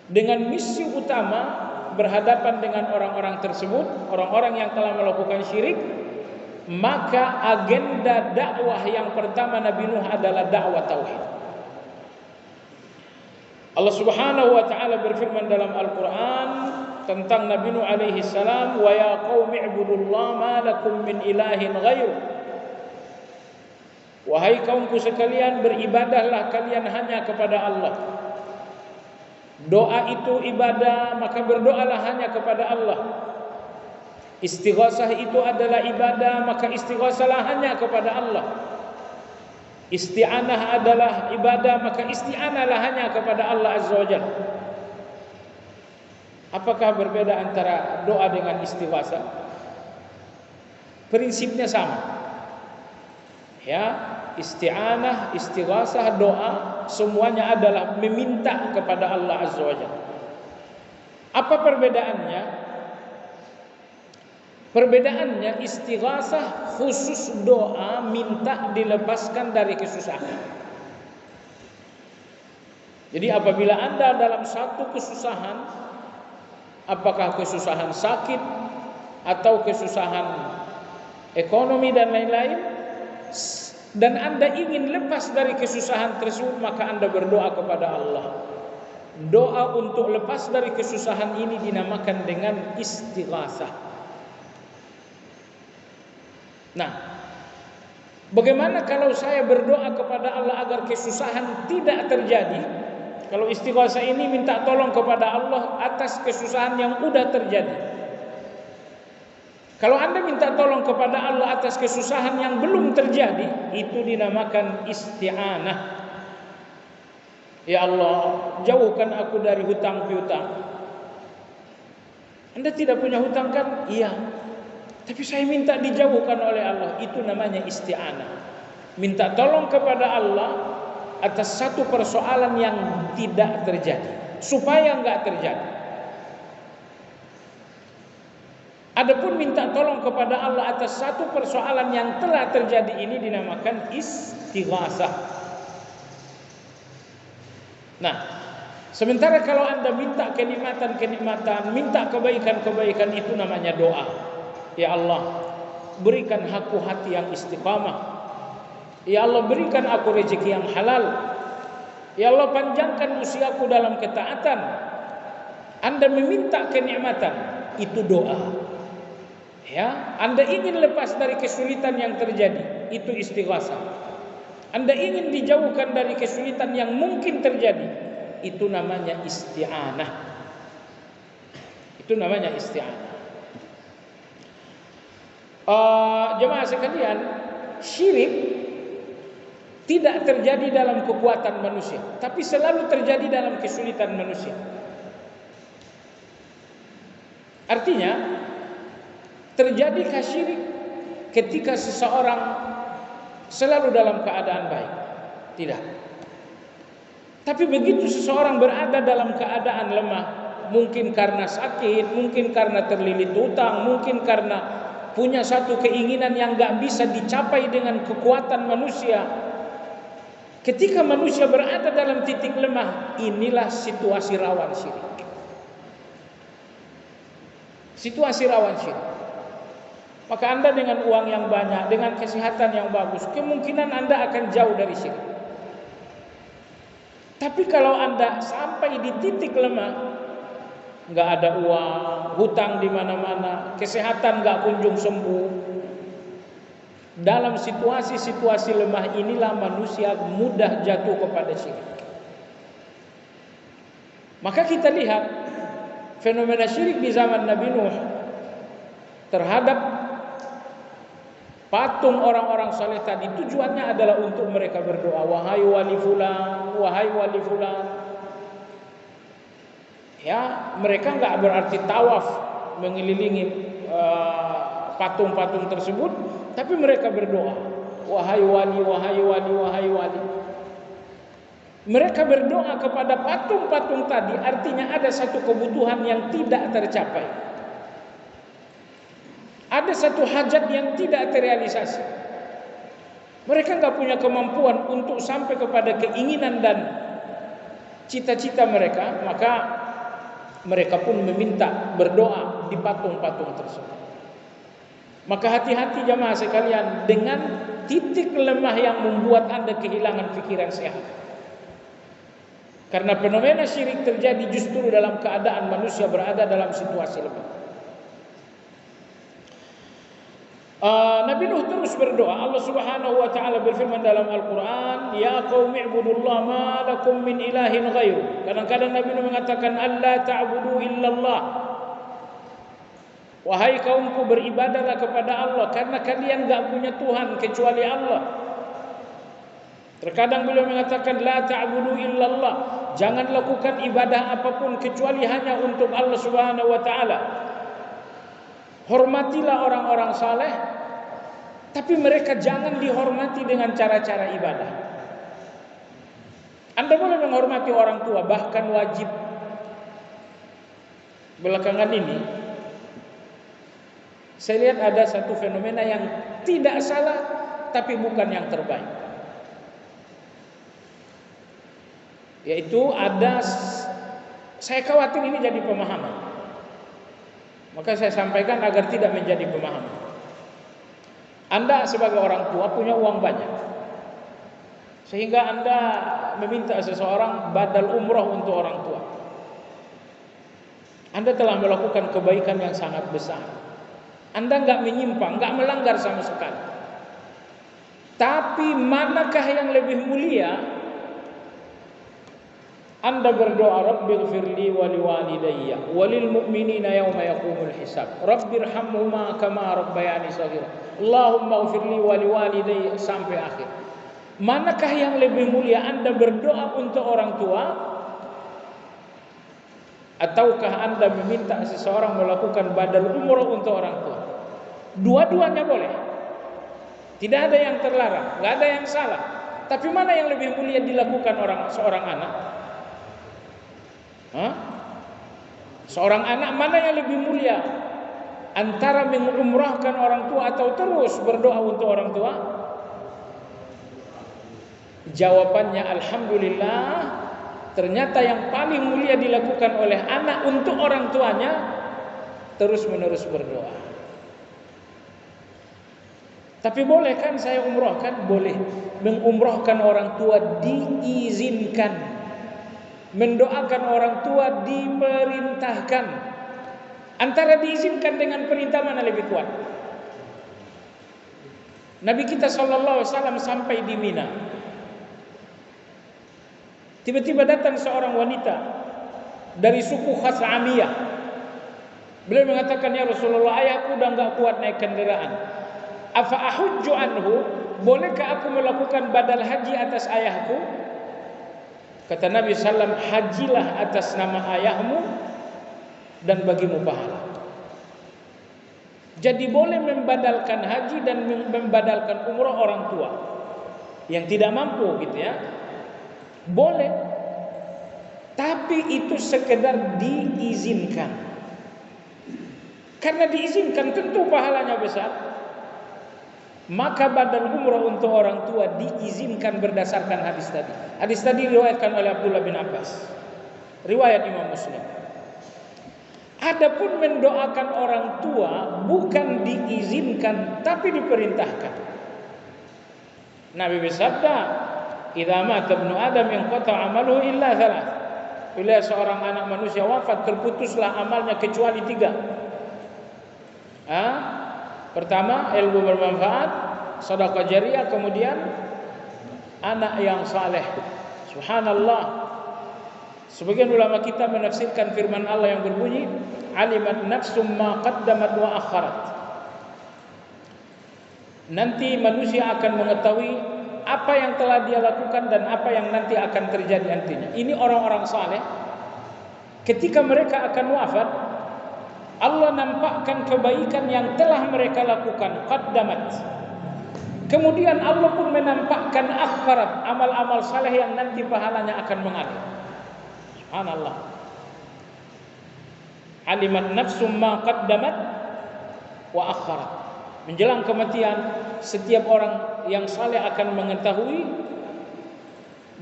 dengan misi utama berhadapan dengan orang-orang tersebut, orang-orang yang telah melakukan syirik, maka agenda dakwah yang pertama Nabi Nuh adalah dakwah tauhid. Allah Subhanahu wa taala berfirman dalam Al-Qur'an tentang Nabi Nuh alaihi salam, wa ya qaumi ibudullaha ma lakum min ilahin ghairu. Wahai kaumku sekalian, beribadahlah kalian hanya kepada Allah. Doa itu ibadah, maka berdoalah hanya kepada Allah. Istighasah itu adalah ibadah, maka istighasalah hanya kepada Allah. Isti'anah adalah ibadah, maka isti'anahlah hanya kepada Allah Azza wa Jalla. Apakah berbeda antara doa dengan istighasah? prinsipnya sama. Ya, isti'anah, istighasah, doa semuanya adalah meminta kepada Allah Azza wa Jalla. Apa perbedaannya? Perbedaannya istighasah khusus doa minta dilepaskan dari kesusahan. Jadi apabila Anda dalam satu kesusahan, apakah kesusahan sakit atau kesusahan ekonomi dan lain-lain, dan Anda ingin lepas dari kesusahan tersebut, maka Anda berdoa kepada Allah. Doa untuk lepas dari kesusahan ini dinamakan dengan istighasah. Nah, bagaimana kalau saya berdoa kepada Allah agar kesusahan tidak terjadi? Kalau istighasah ini minta tolong kepada Allah atas kesusahan yang sudah terjadi. Kalau Anda minta tolong kepada Allah atas kesusahan yang belum terjadi, itu dinamakan isti'anah. Ya Allah, jauhkan aku dari hutang piutang. Anda tidak punya hutang kan? Iya. Tapi saya minta dijauhkan oleh Allah. Itu namanya isti'anah. Minta tolong kepada Allah atas satu persoalan yang tidak terjadi, supaya enggak terjadi. Adapun minta tolong kepada Allah atas satu persoalan yang telah terjadi ini dinamakan istighasah. Nah, sementara kalau Anda minta kenikmatan-kenikmatan, minta kebaikan-kebaikan, itu namanya doa. Ya Allah, berikan aku hati yang istiqamah. Ya Allah, berikan aku rezeki yang halal. Ya Allah, panjangkan usiaku dalam ketaatan. Anda meminta kenikmatan, itu doa. Ya, Anda ingin lepas dari kesulitan yang terjadi, itu istighasah. Anda ingin dijauhkan dari kesulitan yang mungkin terjadi, itu namanya isti'anah. Itu namanya isti'anah. Jemaah sekalian, syirik tidak terjadi dalam kekuatan manusia, tapi selalu terjadi dalam kesulitan manusia. Artinya, terjadikah syirik ketika seseorang selalu dalam keadaan baik? Tidak. Tapi begitu seseorang berada dalam keadaan lemah, mungkin karena sakit, mungkin karena terlilit hutang, mungkin karena punya satu keinginan yang gak bisa dicapai dengan kekuatan manusia. Ketika manusia berada dalam titik lemah, inilah situasi rawan syirik. Situasi rawan syirik. Maka Anda dengan uang yang banyak, dengan kesehatan yang bagus, kemungkinan Anda akan jauh dari syirik. Tapi kalau Anda sampai di titik lemah, nggak ada uang, hutang di mana-mana, kesehatan nggak kunjung sembuh. Dalam situasi-situasi lemah inilah manusia mudah jatuh kepada syirik. Maka kita lihat fenomena syirik di zaman Nabi Nuh terhadap patung orang-orang saleh tadi, tujuannya adalah untuk mereka berdoa, wahai wali fulan, wahai wali fulan. Ya, mereka enggak berarti tawaf mengelilingi patung-patung tersebut, tapi mereka berdoa, wahai wali, wahai wali, wahai wali. Mereka berdoa kepada patung-patung tadi, artinya ada satu kebutuhan yang tidak tercapai. Ada satu hajat yang tidak terrealisasi. Mereka enggak punya kemampuan untuk sampai kepada keinginan dan cita-cita mereka, maka mereka pun meminta berdoa di patung-patung tersebut. Maka hati-hati jamaah sekalian dengan titik lemah yang membuat Anda kehilangan pikiran sehat. Karena fenomena syirik terjadi justru dalam keadaan manusia berada dalam situasi lemah. Nabi Nuh terus berdoa. Allah Subhanahu wa taala berfirman dalam Al-Qur'an, "Ya qaumi ibudullaha ma lakum min ilahin ghairu." Kadang-kadang Nabi Nuh mengatakan, "Alla ta'budu illallah." Wahai kaumku, beribadahlah kepada Allah karena kalian enggak punya Tuhan kecuali Allah. Terkadang beliau mengatakan, "La ta'budu illallah." Jangan lakukan ibadah apapun kecuali hanya untuk Allah Subhanahu wa taala. Hormatilah orang-orang saleh Tapi mereka jangan dihormati dengan cara-cara ibadah. Anda boleh menghormati orang tua, bahkan wajib. Belakangan ini saya lihat ada satu fenomena yang tidak salah, tapi bukan yang terbaik. Yaitu saya khawatir ini jadi pemahaman. Maka saya sampaikan agar tidak menjadi pemahaman. Anda sebagai orang tua punya uang banyak, sehingga Anda meminta seseorang badal umroh untuk orang tua. Anda telah melakukan kebaikan yang sangat besar. Anda enggak menyimpang, enggak melanggar sama sekali. Tapi manakah yang lebih mulia? Anda berdoa, Rabbighfirli wa liwalidayya wa lil mu'minina yawma yaqumul hisab. Rabbirhamhuma kama rabbayani shaghira. Allahumma ighfirli wa liwalidayya sampai akhir. Manakah yang lebih mulia, Anda berdoa untuk orang tua ataukah Anda meminta seseorang melakukan badal umroh untuk orang tua? Dua-duanya boleh. Tidak ada yang terlarang, enggak ada yang salah. Tapi mana yang lebih mulia dilakukan seorang anak? Seorang anak mana yang lebih mulia? Antara mengumrahkan orang tua atau terus berdoa untuk orang tua? Jawabannya alhamdulillah, ternyata yang paling mulia dilakukan oleh anak untuk orang tuanya terus menerus berdoa. Tapi boleh kan saya umrahkan? Boleh. Mengumrahkan orang tua diizinkan. Mendoakan orang tua diperintahkan. Antara diizinkan dengan perintah mana lebih kuat? Nabi kita SAW sampai di Mina. Tiba-tiba datang seorang wanita dari suku Khas'amiyah. Beliau mengatakan, ya Rasulullah, ayahku udah enggak kuat naik kendaraan. Afa ahujju anhu? Bolehkah aku melakukan badal haji atas ayahku? Kata Nabi SAW, hajilah atas nama ayahmu dan bagimu pahala. Jadi boleh membadalkan haji dan membadalkan umrah orang tua yang tidak mampu gitu ya. Boleh. Tapi itu sekedar diizinkan. Karena diizinkan tentu pahalanya besar. Maka badal umrah untuk orang tua diizinkan berdasarkan hadis tadi. Hadis tadi diriwayatkan oleh Abdullah bin Abbas. Riwayat Imam Muslim. Adapun mendoakan orang tua bukan diizinkan tapi diperintahkan. Nabi bersabda, "Idza mata ibnu Adam inqata 'amaluhu illa thalath." Bila seorang anak manusia wafat, terputuslah amalnya kecuali 3. Pertama, ilmu bermanfaat, sedekah jariah, kemudian anak yang saleh. Subhanallah. Sebagian ulama kita menafsirkan firman Allah yang berbunyi, alimat nafsum ma qaddamat wa akharat. Nanti manusia akan mengetahui apa yang telah dia lakukan dan apa yang nanti akan terjadi nantinya. Ini orang-orang saleh. Ketika mereka akan wafat, Allah nampakkan kebaikan yang telah mereka lakukan, qaddamat. Kemudian Allah pun menampakkan akhirat, amal-amal saleh yang nanti pahalanya akan mengalir. Subhanallah. Alimat nafsum ma qaddamat wa akhirat. Menjelang kematian, setiap orang yang saleh akan mengetahui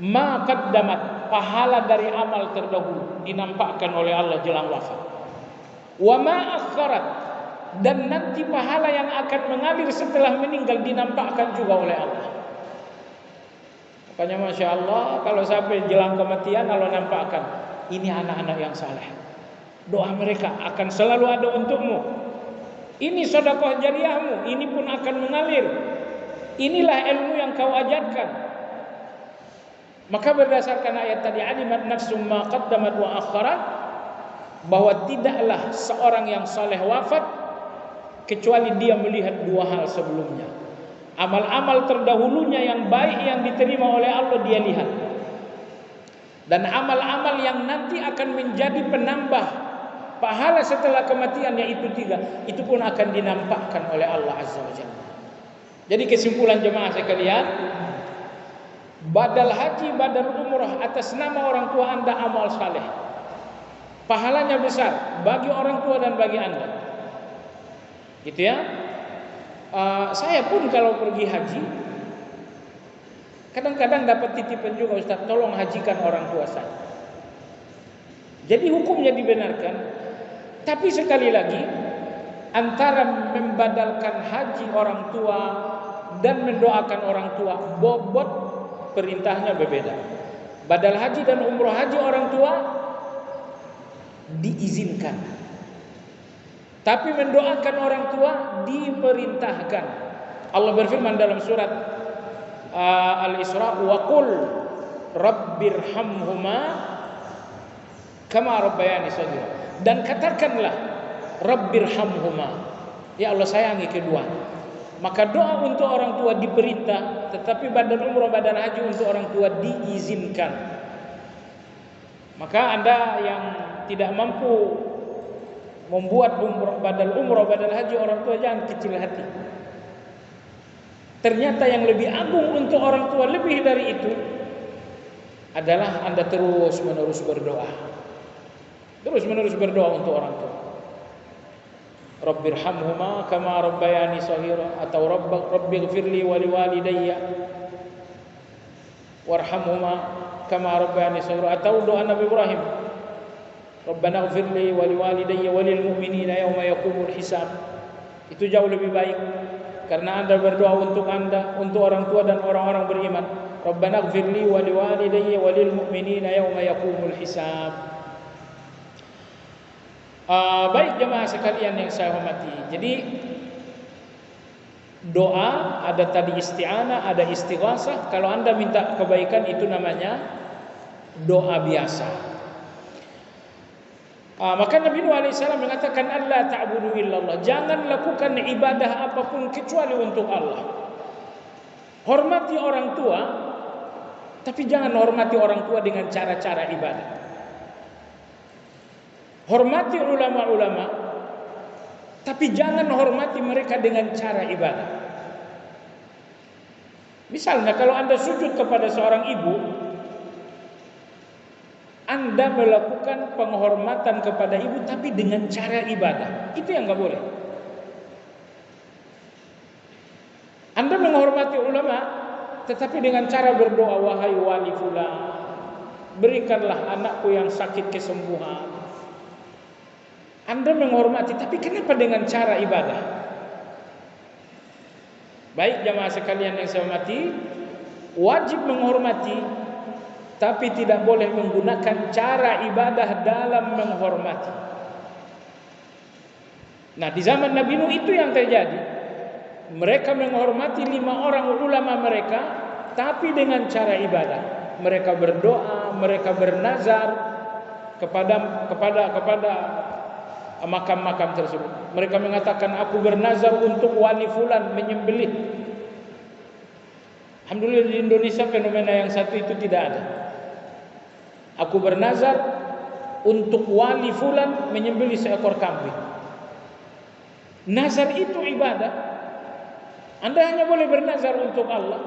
ma qaddamat, pahala dari amal terdahulu dinampakkan oleh Allah jelang wafat. Wa ma akhirat, dan nanti pahala yang akan mengalir setelah meninggal dinampakkan juga oleh Allah. Makanya Masya Allah, kalau sampai jelang kematian Allah nampakkan, ini anak-anak yang saleh, doa mereka akan selalu ada untukmu. Ini sedekah jariahmu, ini pun akan mengalir. Inilah ilmu yang kau ajarkan. Maka berdasarkan ayat tadi, alimat nafsum ma qaddamat wa akhirat, bahwa tidaklah seorang yang saleh wafat kecuali dia melihat 2 hal sebelumnya. Amal-amal terdahulunya yang baik yang diterima oleh Allah dia lihat. Dan amal-amal yang nanti akan menjadi penambah pahala setelah kematian, yaitu 3, itu pun akan dinampakkan oleh Allah Azza wa Jalla. Jadi kesimpulan jemaah sekalian, badal haji, badal umrah atas nama orang tua Anda amal saleh. Pahalanya besar bagi orang tua dan bagi Anda. Gitu ya. Saya pun kalau pergi haji, kadang-kadang dapat titipan juga, Ustaz, tolong hajikan orang tua saya. Jadi hukumnya dibenarkan. Tapi sekali lagi, antara membadalkan haji orang tua dan mendoakan orang tua, bobot perintahnya berbeda. Badal haji dan umroh haji orang tua diizinkan, tapi mendoakan orang tua diperintahkan. Allah berfirman dalam surat Al-Isra, wa qul rabbirhamhuma kama rabbayani shaghira. Dan katakanlah rabbirhamhuma, ya Allah sayangi kedua. Maka doa untuk orang tua diperintah, tetapi badal umrah, badal haji untuk orang tua diizinkan. Maka Anda yang tidak mampu membuat badal umrah, badal haji orang tua, jangan kecil hati. Ternyata yang lebih agung untuk orang tua lebih dari itu adalah Anda terus-menerus berdoa. Terus-menerus berdoa untuk orang tua. Rabbirhamhuma kama rabbayani shaghira, atau rabbighfirli wa liwalidayya warhamhuma kama rabbayani shaghira, atau doa Nabi Ibrahim, Rabbana ighfirli wa liwalidayya wa lil mu'minina yauma yaqumul hisab. Itu jauh lebih baik karena Anda berdoa untuk Anda, untuk orang tua dan orang-orang beriman. Rabbana ighfirli wa liwalidayya wa lil mu'minina yauma yaqumul hisab. Baik jemaah sekalian yang saya hormati. Jadi doa ada tadi isti'anah, ada istighasah. Kalau Anda minta kebaikan itu namanya doa biasa. Maka Nabi Nuh AS mengatakan Allah ta'budu illallah, jangan lakukan ibadah apapun kecuali untuk Allah. Hormati orang tua, tapi jangan hormati orang tua dengan cara-cara ibadah. Hormati ulama-ulama, tapi jangan hormati mereka dengan cara ibadah. Misalnya kalau Anda sujud kepada seorang ibu, Anda melakukan penghormatan kepada ibu tapi dengan cara ibadah. Itu yang enggak boleh. Anda menghormati ulama tetapi dengan cara berdoa, wahai wali fulan, berikanlah anakku yang sakit kesembuhan. Anda menghormati, tapi kenapa dengan cara ibadah? Baik jamaah sekalian yang saya hormati, wajib menghormati, tapi tidak boleh menggunakan cara ibadah dalam menghormati. Nah, di zaman Nabi Nuh itu yang terjadi. Mereka menghormati 5 orang ulama mereka, tapi dengan cara ibadah. Mereka berdoa, mereka bernazar kepada makam-makam tersebut. Mereka mengatakan, aku bernazar untuk wali fulan menyembelih. Alhamdulillah di Indonesia fenomena yang satu itu tidak ada. Aku bernazar untuk wali fulan menyembelih seekor kambing. Nazar itu ibadah. Anda hanya boleh bernazar untuk Allah.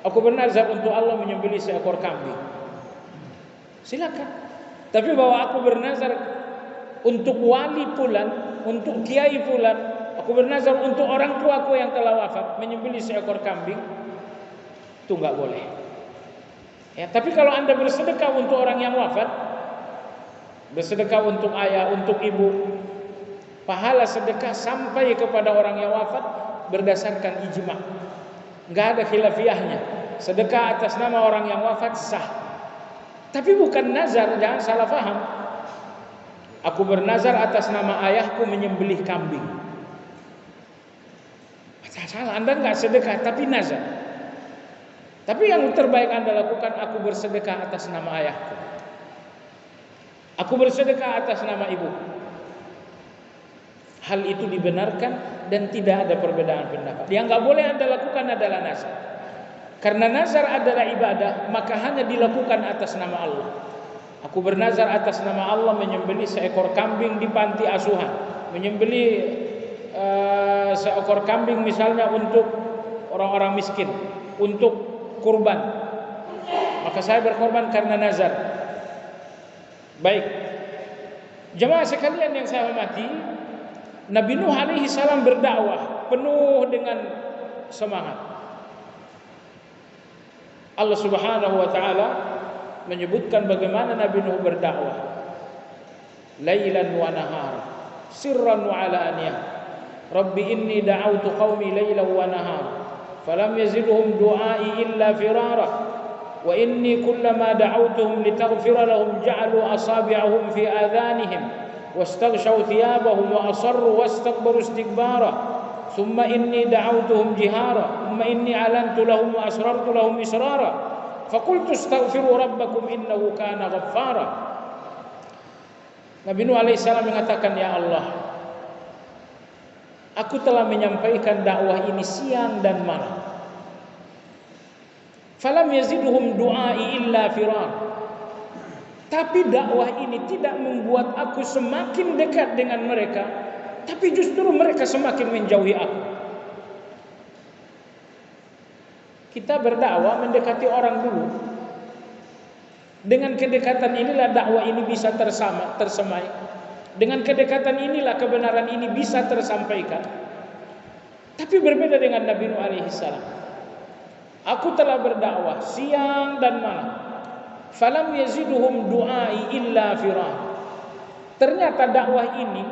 Aku bernazar untuk Allah menyembelih seekor kambing. Silakan. Tapi bahwa aku bernazar untuk wali fulan, untuk kiai fulan, aku bernazar untuk orang tuaku yang telah wafat menyembelih seekor kambing, itu enggak boleh. Ya, tapi kalau Anda bersedekah untuk orang yang wafat, bersedekah untuk ayah, untuk ibu, pahala sedekah sampai kepada orang yang wafat berdasarkan ijma'. Enggak ada khilafiyahnya. Sedekah atas nama orang yang wafat sah. Tapi bukan nazar, jangan salah faham. Aku bernazar atas nama ayahku menyembelih kambing. Salah, Anda enggak sedekah tapi nazar. Tapi yang terbaik Anda lakukan, aku bersedekah atas nama ayahku. Aku bersedekah atas nama ibu. Hal itu dibenarkan dan tidak ada perbedaan pendapat. Yang enggak boleh Anda lakukan adalah nazar. Karena nazar adalah ibadah, maka hanya dilakukan atas nama Allah. Aku bernazar atas nama Allah menyembelih seekor kambing di panti asuhan, menyembelih seekor kambing misalnya untuk orang-orang miskin untuk kurban, maka saya berkorban karena nazar. Baik, jemaah sekalian yang saya hormati, Nabi Nuh alaihi salam berdakwah penuh dengan semangat. Allah Subhanahu wa taala menyebutkan bagaimana Nabi Nuh berdakwah, lailan wa nahar, sirran wa alaniyah. Rabbi inni da'awtu qaumi lailan wa nahar, falam yazidhum du'ai illa firara. Wa inni kullama da'awtuhum litaghfira lahum ja'alu asabi'ahum fi adhanihim wastaghshaw thiyabahum wa asarru wastakbaru istikbara. Thumma inni da'awtuhum jihara, thumma inni alantu lahum wa asrartu lahum israra. Faqultu astaghfiru rabbakum innahu kana ghaffara. Nabi Nuh alaihi salam mengatakan, ya Allah, aku telah menyampaikan dakwah ini siang dan malam. Falam yazidhum du'ai illa firar. Tapi dakwah ini tidak membuat aku semakin dekat dengan mereka, tapi justru mereka semakin menjauhi aku. Kita berdakwah mendekati orang dulu. Dengan kedekatan inilah dakwah ini bisa tersemai. Dengan kedekatan inilah kebenaran ini bisa tersampaikan. Tapi berbeda dengan Nabi Nuh alaihi salam. Aku telah berdakwah siang dan malam. Falam yaziduhum du'ai illa firar. Ternyata dakwah ini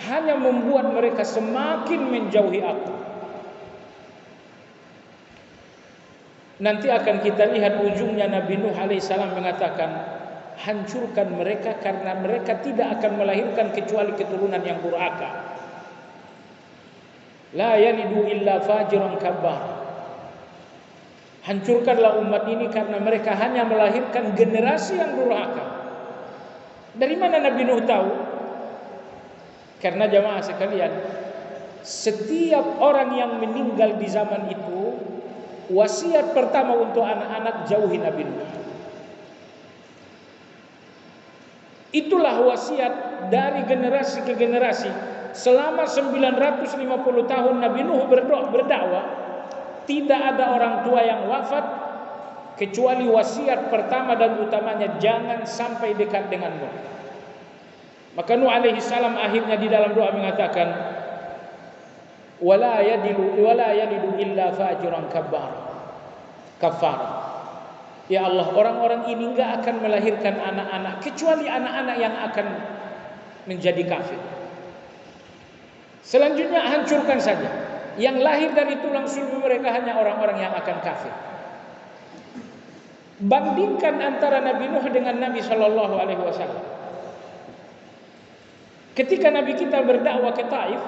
hanya membuat mereka semakin menjauhi aku. Nanti akan kita lihat ujungnya. Nabi Nuh alaihissalam mengatakan, hancurkan mereka karena mereka tidak akan melahirkan kecuali keturunan yang durhaka. La yalidu illa fajiran kabbar. Hancurkanlah umat ini karena mereka hanya melahirkan generasi yang durhaka. Dari mana Nabi Nuh tahu? Karena jamaah sekalian, setiap orang yang meninggal di zaman itu, wasiat pertama untuk anak-anak, jauhi Nabi Nuh. Itulah wasiat dari generasi ke generasi. Selama 950 tahun Nabi Nuh berdakwah, tidak ada orang tua yang wafat kecuali wasiat pertama dan utamanya, jangan sampai dekat dengan Nuh. Maka Nuh alaihi salam akhirnya di dalam doa mengatakan, wala yalidu illa fajiran kafar. Ya Allah, orang-orang ini enggak akan melahirkan anak-anak kecuali anak-anak yang akan menjadi kafir. Selanjutnya hancurkan saja. Yang lahir dari tulang sulbi mereka hanya orang-orang yang akan kafir. Bandingkan antara Nabi Nuh dengan Nabi Shallallahu Alaihi Wasallam. Ketika Nabi kita berdakwah ke Taif,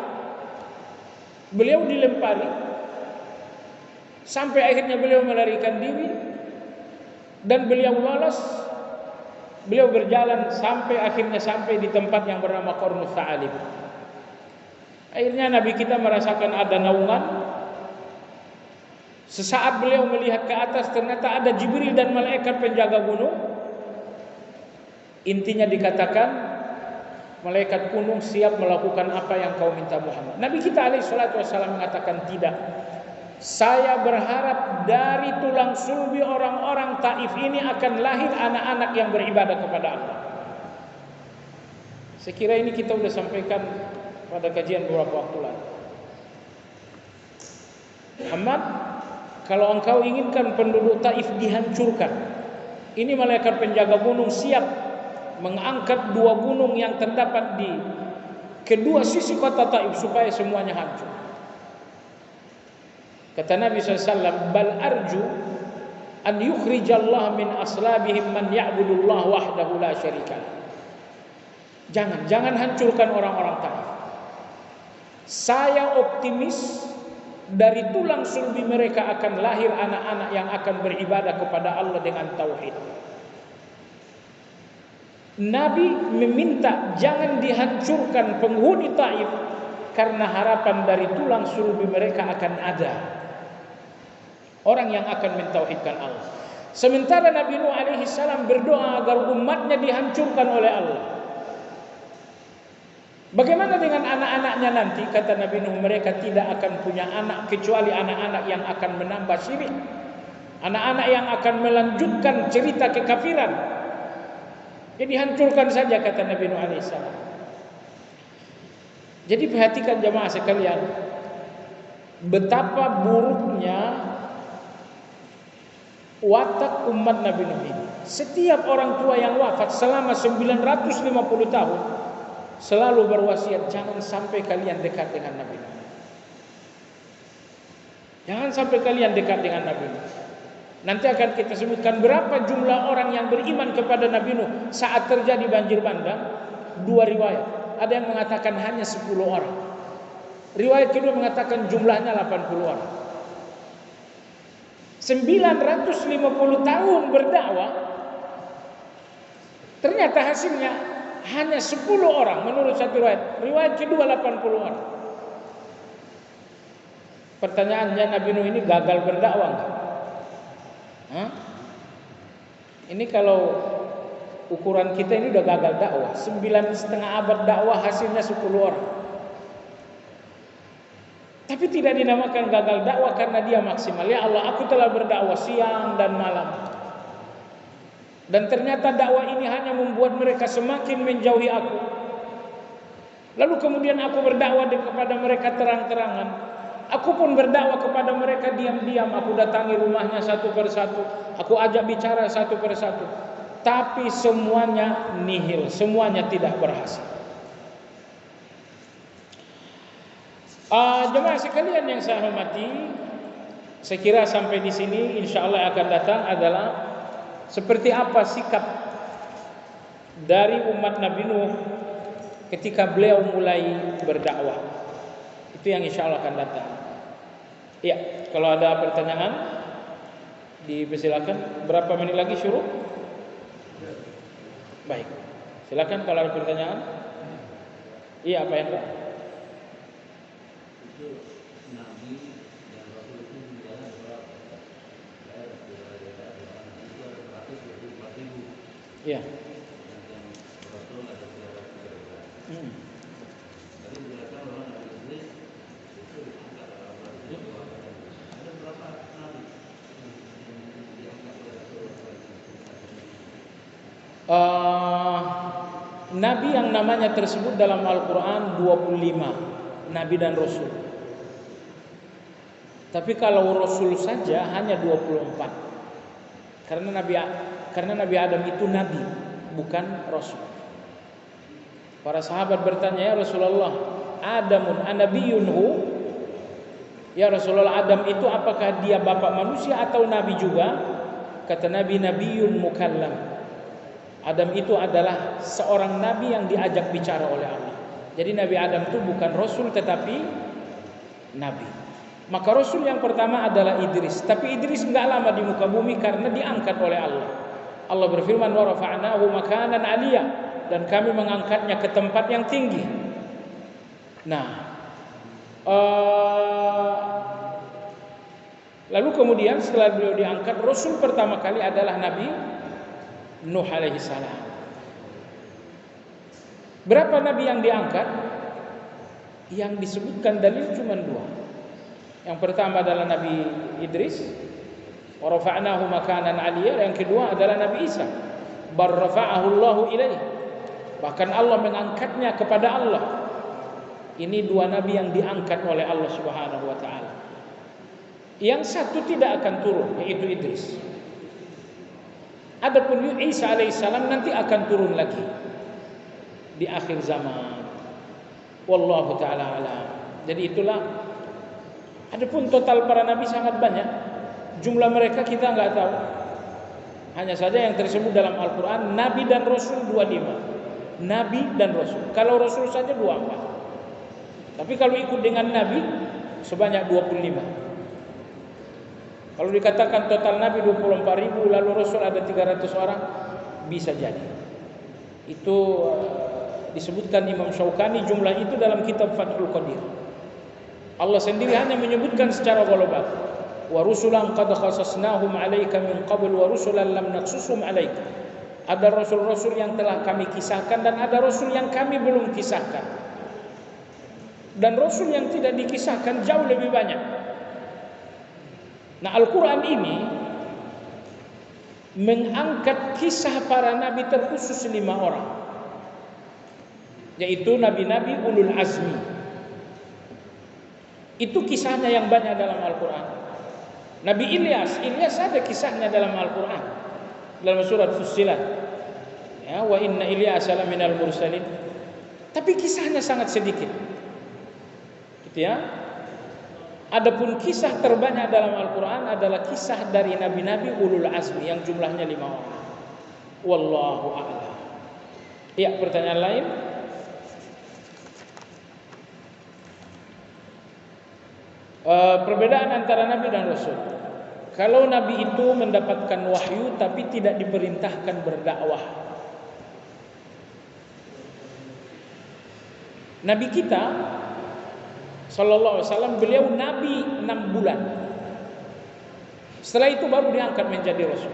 beliau dilempari sampai akhirnya beliau melarikan diri dan beliau lolos. Beliau berjalan sampai akhirnya sampai di tempat yang bernama Qarnus Ta'alib. Akhirnya Nabi kita merasakan ada naungan. Sesaat beliau melihat ke atas, ternyata ada Jibril dan malaikat penjaga gunung. Intinya dikatakan, malaikat gunung siap melakukan apa yang kau minta Muhammad. Nabi kita alaihi salatu wassalam mengatakan, tidak. Saya berharap dari tulang sulbi orang-orang Taif ini akan lahir anak-anak yang beribadah kepada Allah. Saya kira ini kita sudah sampaikan pada kajian beberapa waktu lalu. Muhammad, kalau engkau inginkan penduduk Taif dihancurkan, ini malaikat penjaga gunung siap mengangkat 2 gunung yang terdapat di kedua sisi kota Taif supaya semuanya hancur. Kata Nabi SAW, bal arju an yukhrijallah min aslabihim man ya'budullah wahdahu la syarika. Jangan hancurkan orang-orang Taif. Saya optimis dari tulang sulbi mereka akan lahir anak-anak yang akan beribadah kepada Allah dengan tauhid. Nabi meminta jangan dihancurkan penghuni Taif karena harapan dari tulang sulbi mereka akan ada orang yang akan mentauhidkan Allah. Sementara Nabi Nuh alaihi salam berdoa agar umatnya dihancurkan oleh Allah. Bagaimana dengan anak-anaknya nanti? Kata Nabi Nuh, mereka tidak akan punya anak kecuali anak-anak yang akan menambah syirik, anak-anak yang akan melanjutkan cerita kekafiran. Jadi hancurkan saja, kata Nabi Nuh alaihissalam. Jadi perhatikan jemaah sekalian, betapa buruknya watak umat Nabi Nuh ini. Setiap orang tua yang wafat selama 950 tahun selalu berwasiat, jangan sampai kalian dekat dengan Nabi Nuh. Jangan sampai kalian dekat dengan Nabi Nuh. Nanti akan kita sebutkan berapa jumlah orang yang beriman kepada Nabi Nuh saat terjadi banjir bandang. Dua riwayat. Ada yang mengatakan hanya 10 orang. Riwayat kedua mengatakan jumlahnya 80 orang. 950 tahun berdakwah, ternyata hasilnya hanya 10 orang menurut satu riwayat. Riwayat kedua 80 orang. Pertanyaannya, Nabi Nuh ini gagal berdakwah enggak? Ini kalau ukuran kita ini udah gagal dakwah. 9,5 abad dakwah hasilnya 10 orang. Tapi tidak dinamakan gagal dakwah karena dia maksimal. Ya Allah, aku telah berdakwah siang dan malam, dan ternyata dakwah ini hanya membuat mereka semakin menjauhi aku. Lalu kemudian aku berdakwah kepada mereka terang-terangan. Aku pun berdakwah kepada mereka diam-diam. Aku datangi rumahnya satu persatu, aku ajak bicara satu persatu. Tapi semuanya nihil, semuanya tidak berhasil. Jemaah sekalian yang saya hormati, saya kira sampai di sini insya Allah akan datang adalah seperti apa sikap dari umat Nabi Nuh ketika beliau mulai berdakwah. Itu yang insya Allah akan datang. Ya, kalau ada pertanyaan dipersilakan. Berapa menit lagi syuruk? Baik, silakan kalau ada pertanyaan. Iya, apa yang Pak? Iya. Nabi yang namanya tersebut dalam Al-Quran 25 Nabi dan Rasul. Tapi kalau Rasul saja hanya 24. Karena Nabi Adam itu Nabi, bukan Rasul. Para sahabat bertanya, ya Rasulullah, Adamun anabiyunhu? Ya Rasulullah, Adam itu apakah dia bapak manusia atau Nabi juga? Kata Nabi, Nabiyun mukallam. Adam itu adalah seorang Nabi yang diajak bicara oleh Allah. Jadi Nabi Adam itu bukan Rasul tetapi Nabi. Maka Rasul yang pertama adalah Idris. Tapi Idris enggak lama di muka bumi karena diangkat oleh Allah. Allah berfirman, wa rafa'nahu makanan aliyah, dan kami mengangkatnya ke tempat yang tinggi. Nah, lalu kemudian setelah beliau diangkat, Rasul pertama kali adalah Nabi Nuh alaihi salam. Berapa nabi yang diangkat? Yang disebutkan dalil cuma 2. Yang pertama adalah Nabi Idris, wa rafa'nahu makanan aliyah. Yang kedua adalah Nabi Isa, bar rafa'ahu Allahu ilaih. Bahkan Allah mengangkatnya kepada Allah. Ini 2 nabi yang diangkat oleh Allah Subhanahu wa taala. Yang satu tidak akan turun, yaitu Idris. Adapun Isa alaihissalam nanti akan turun lagi di akhir zaman. Wallahu taala alam. Jadi itulah. Adapun total para nabi sangat banyak. Jumlah mereka kita enggak tahu. Hanya saja yang tersebut dalam Al-Qur'an nabi dan rasul 25. Nabi dan rasul. Kalau rasul saja 24. Tapi kalau ikut dengan nabi sebanyak 25. Kalau dikatakan total Nabi 24.000, lalu Rasul ada 300 orang, bisa jadi. Itu disebutkan Imam Syaukani jumlah itu dalam kitab Fathul Qadir. Allah sendiri hanya menyebutkan secara global. Wa rusulan qad khasasnahum 'alaika min qabl wa rusulan lam naqsusum 'alaika. Ada rasul-rasul yang telah kami kisahkan dan ada rasul yang kami belum kisahkan. dan rasul yang tidak dikisahkan jauh lebih banyak. Nah, Al-Quran ini mengangkat kisah para nabi terkhusus 5 orang, yaitu nabi-nabi ulul azmi. Itu kisahnya yang banyak dalam Al-Quran. Nabi Ilyas ada kisahnya dalam Al-Quran, dalam surat Fussilat, ya, wa inna Ilyasa laminal mursalin. Tapi kisahnya sangat sedikit, gitu ya. Adapun kisah terbanyak dalam Al-Quran adalah kisah dari nabi-nabi ulul azmi yang jumlahnya 5 orang. Wallahu a'lam. Ya, pertanyaan lain? Perbedaan antara nabi dan rasul. Kalau nabi itu mendapatkan wahyu tapi tidak diperintahkan berdakwah. Nabi kita sallallahu alaihi wasallam, beliau nabi 6 bulan. Setelah itu baru diangkat menjadi rasul.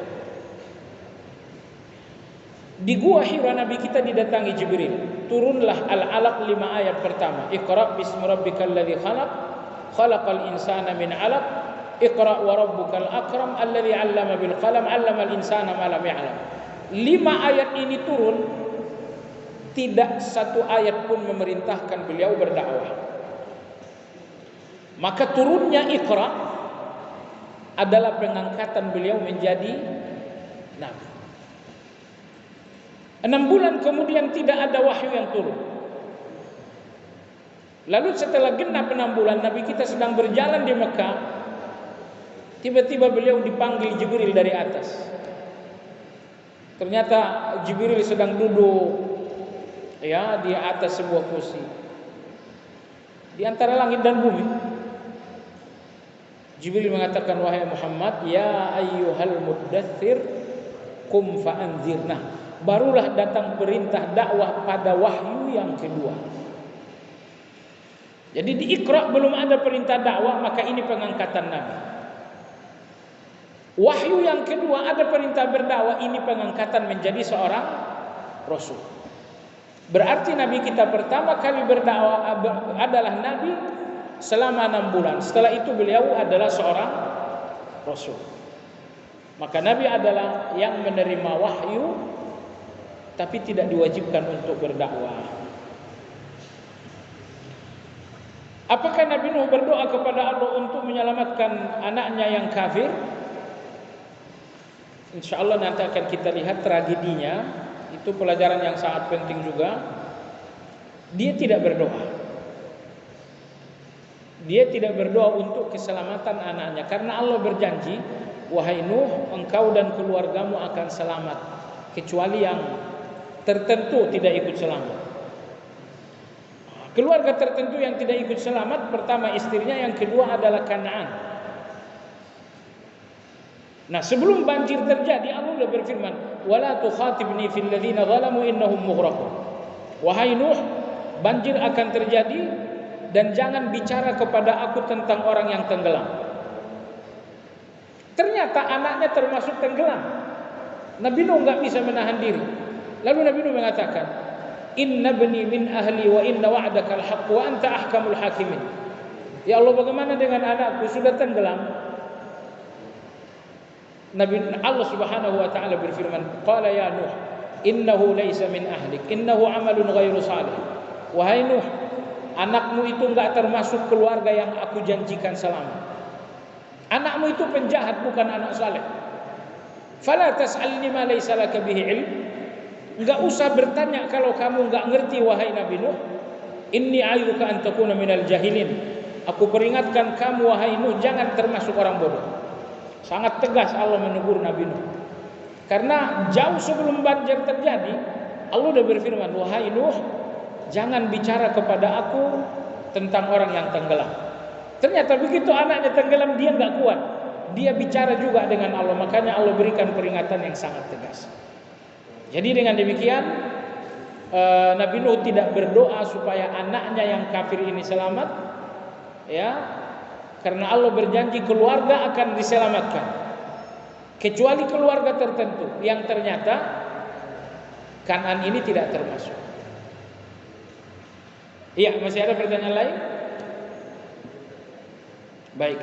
Di gua Hira nabi kita didatangi Jibril. Turunlah Al-Alaq 5 ayat pertama. Iqra bismi rabbikal ladzi khalaq, khalaqal insana min 'alaq, iqra wa rabbukal akram alladzi 'allama bil qalam 'allamal insana ma lam ya'lam. 5 ayat ini turun, tidak satu ayat pun memerintahkan beliau berdakwah. Maka turunnya Iqra adalah pengangkatan beliau menjadi nabi. 6 bulan kemudian tidak ada wahyu yang turun. Lalu setelah genap 6 bulan Nabi kita sedang berjalan di Mekah, tiba-tiba beliau dipanggil Jibril dari atas. Ternyata Jibril sedang duduk, ya, di atas sebuah kursi di antara langit dan bumi. Jibril mengatakan, wahai Muhammad, ya ayyuhal muddathir qum fa'anzirna. Barulah datang perintah dakwah pada wahyu yang kedua. Jadi di Iqra belum ada perintah dakwah, maka ini pengangkatan Nabi. Wahyu yang kedua ada perintah berdakwah, ini pengangkatan menjadi seorang rasul. Berarti Nabi kita pertama kali berdakwah adalah Nabi selama 6 bulan. Setelah itu beliau adalah seorang rasul. Maka Nabi adalah yang menerima wahyu tapi tidak diwajibkan untuk berdakwah. Apakah Nabi Nuh berdoa kepada Allah untuk menyelamatkan anaknya yang kafir? Insyaallah nanti akan kita lihat tragedinya. Itu pelajaran yang sangat penting juga. Dia tidak berdoa. Dia tidak berdoa untuk keselamatan anaknya, karena Allah berjanji, wahai Nuh, engkau dan keluargamu akan selamat, kecuali yang tertentu tidak ikut selamat. Keluarga tertentu yang tidak ikut selamat, pertama istrinya, yang kedua adalah Kanaan. Nah, sebelum banjir terjadi, Allah sudah berfirman, wala tukhatibni fil ladzina zalamu innahum mughraqun. Wahai Nuh, banjir akan terjadi dan jangan bicara kepada aku tentang orang yang tenggelam. Ternyata anaknya termasuk tenggelam. Nabi Nuh enggak bisa menahan diri. Lalu Nabi Nuh mengatakan, inna bani min ahli wa inna wa'dakal haqq wa anta ahkamul hakimin. Ya Allah, bagaimana dengan anakku, sudah tenggelam? Nabi Allah Subhanahu wa taala berfirman, qala ya Nuh, innahu laysa min ahlik, innahu amalun ghairu salih. Wahai Nuh, anakmu itu enggak termasuk keluarga yang aku janjikan selamat. Anakmu itu penjahat, bukan anak saleh. Fala tas'alni ma laysa laka bihi ilm. Enggak usah bertanya kalau kamu enggak ngerti, wahai Nabi Nuh. Inni a'idzuka an takuna minal jahilin. Aku peringatkan kamu, wahai Nuh, jangan termasuk orang bodoh. Sangat tegas Allah menegur Nabi Nuh. Karena jauh sebelum banjir terjadi, Allah sudah berfirman, wahai Nuh, jangan bicara kepada aku tentang orang yang tenggelam. Ternyata begitu anaknya tenggelam, dia enggak kuat. Dia bicara juga dengan Allah, makanya Allah berikan peringatan yang sangat tegas. Jadi dengan demikian Nabi Nuh tidak berdoa supaya anaknya yang kafir ini selamat, ya, karena Allah berjanji keluarga akan diselamatkan, kecuali keluarga tertentu yang ternyata Kanaan ini tidak termasuk. Iya, masih ada pertanyaan lain? Baik.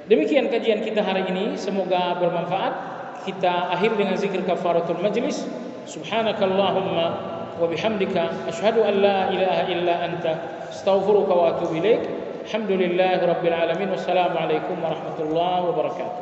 Demikian kajian kita hari ini, semoga bermanfaat. Kita akhir dengan zikir kafaratul majlis. Subhanakallahumma wa bihamdika asyhadu an la ilaha illa anta astaghfiruka wa atubu ilaik. Alhamdulillahirabbil alamin. Wassalamu alaikum warahmatullahi wabarakatuh.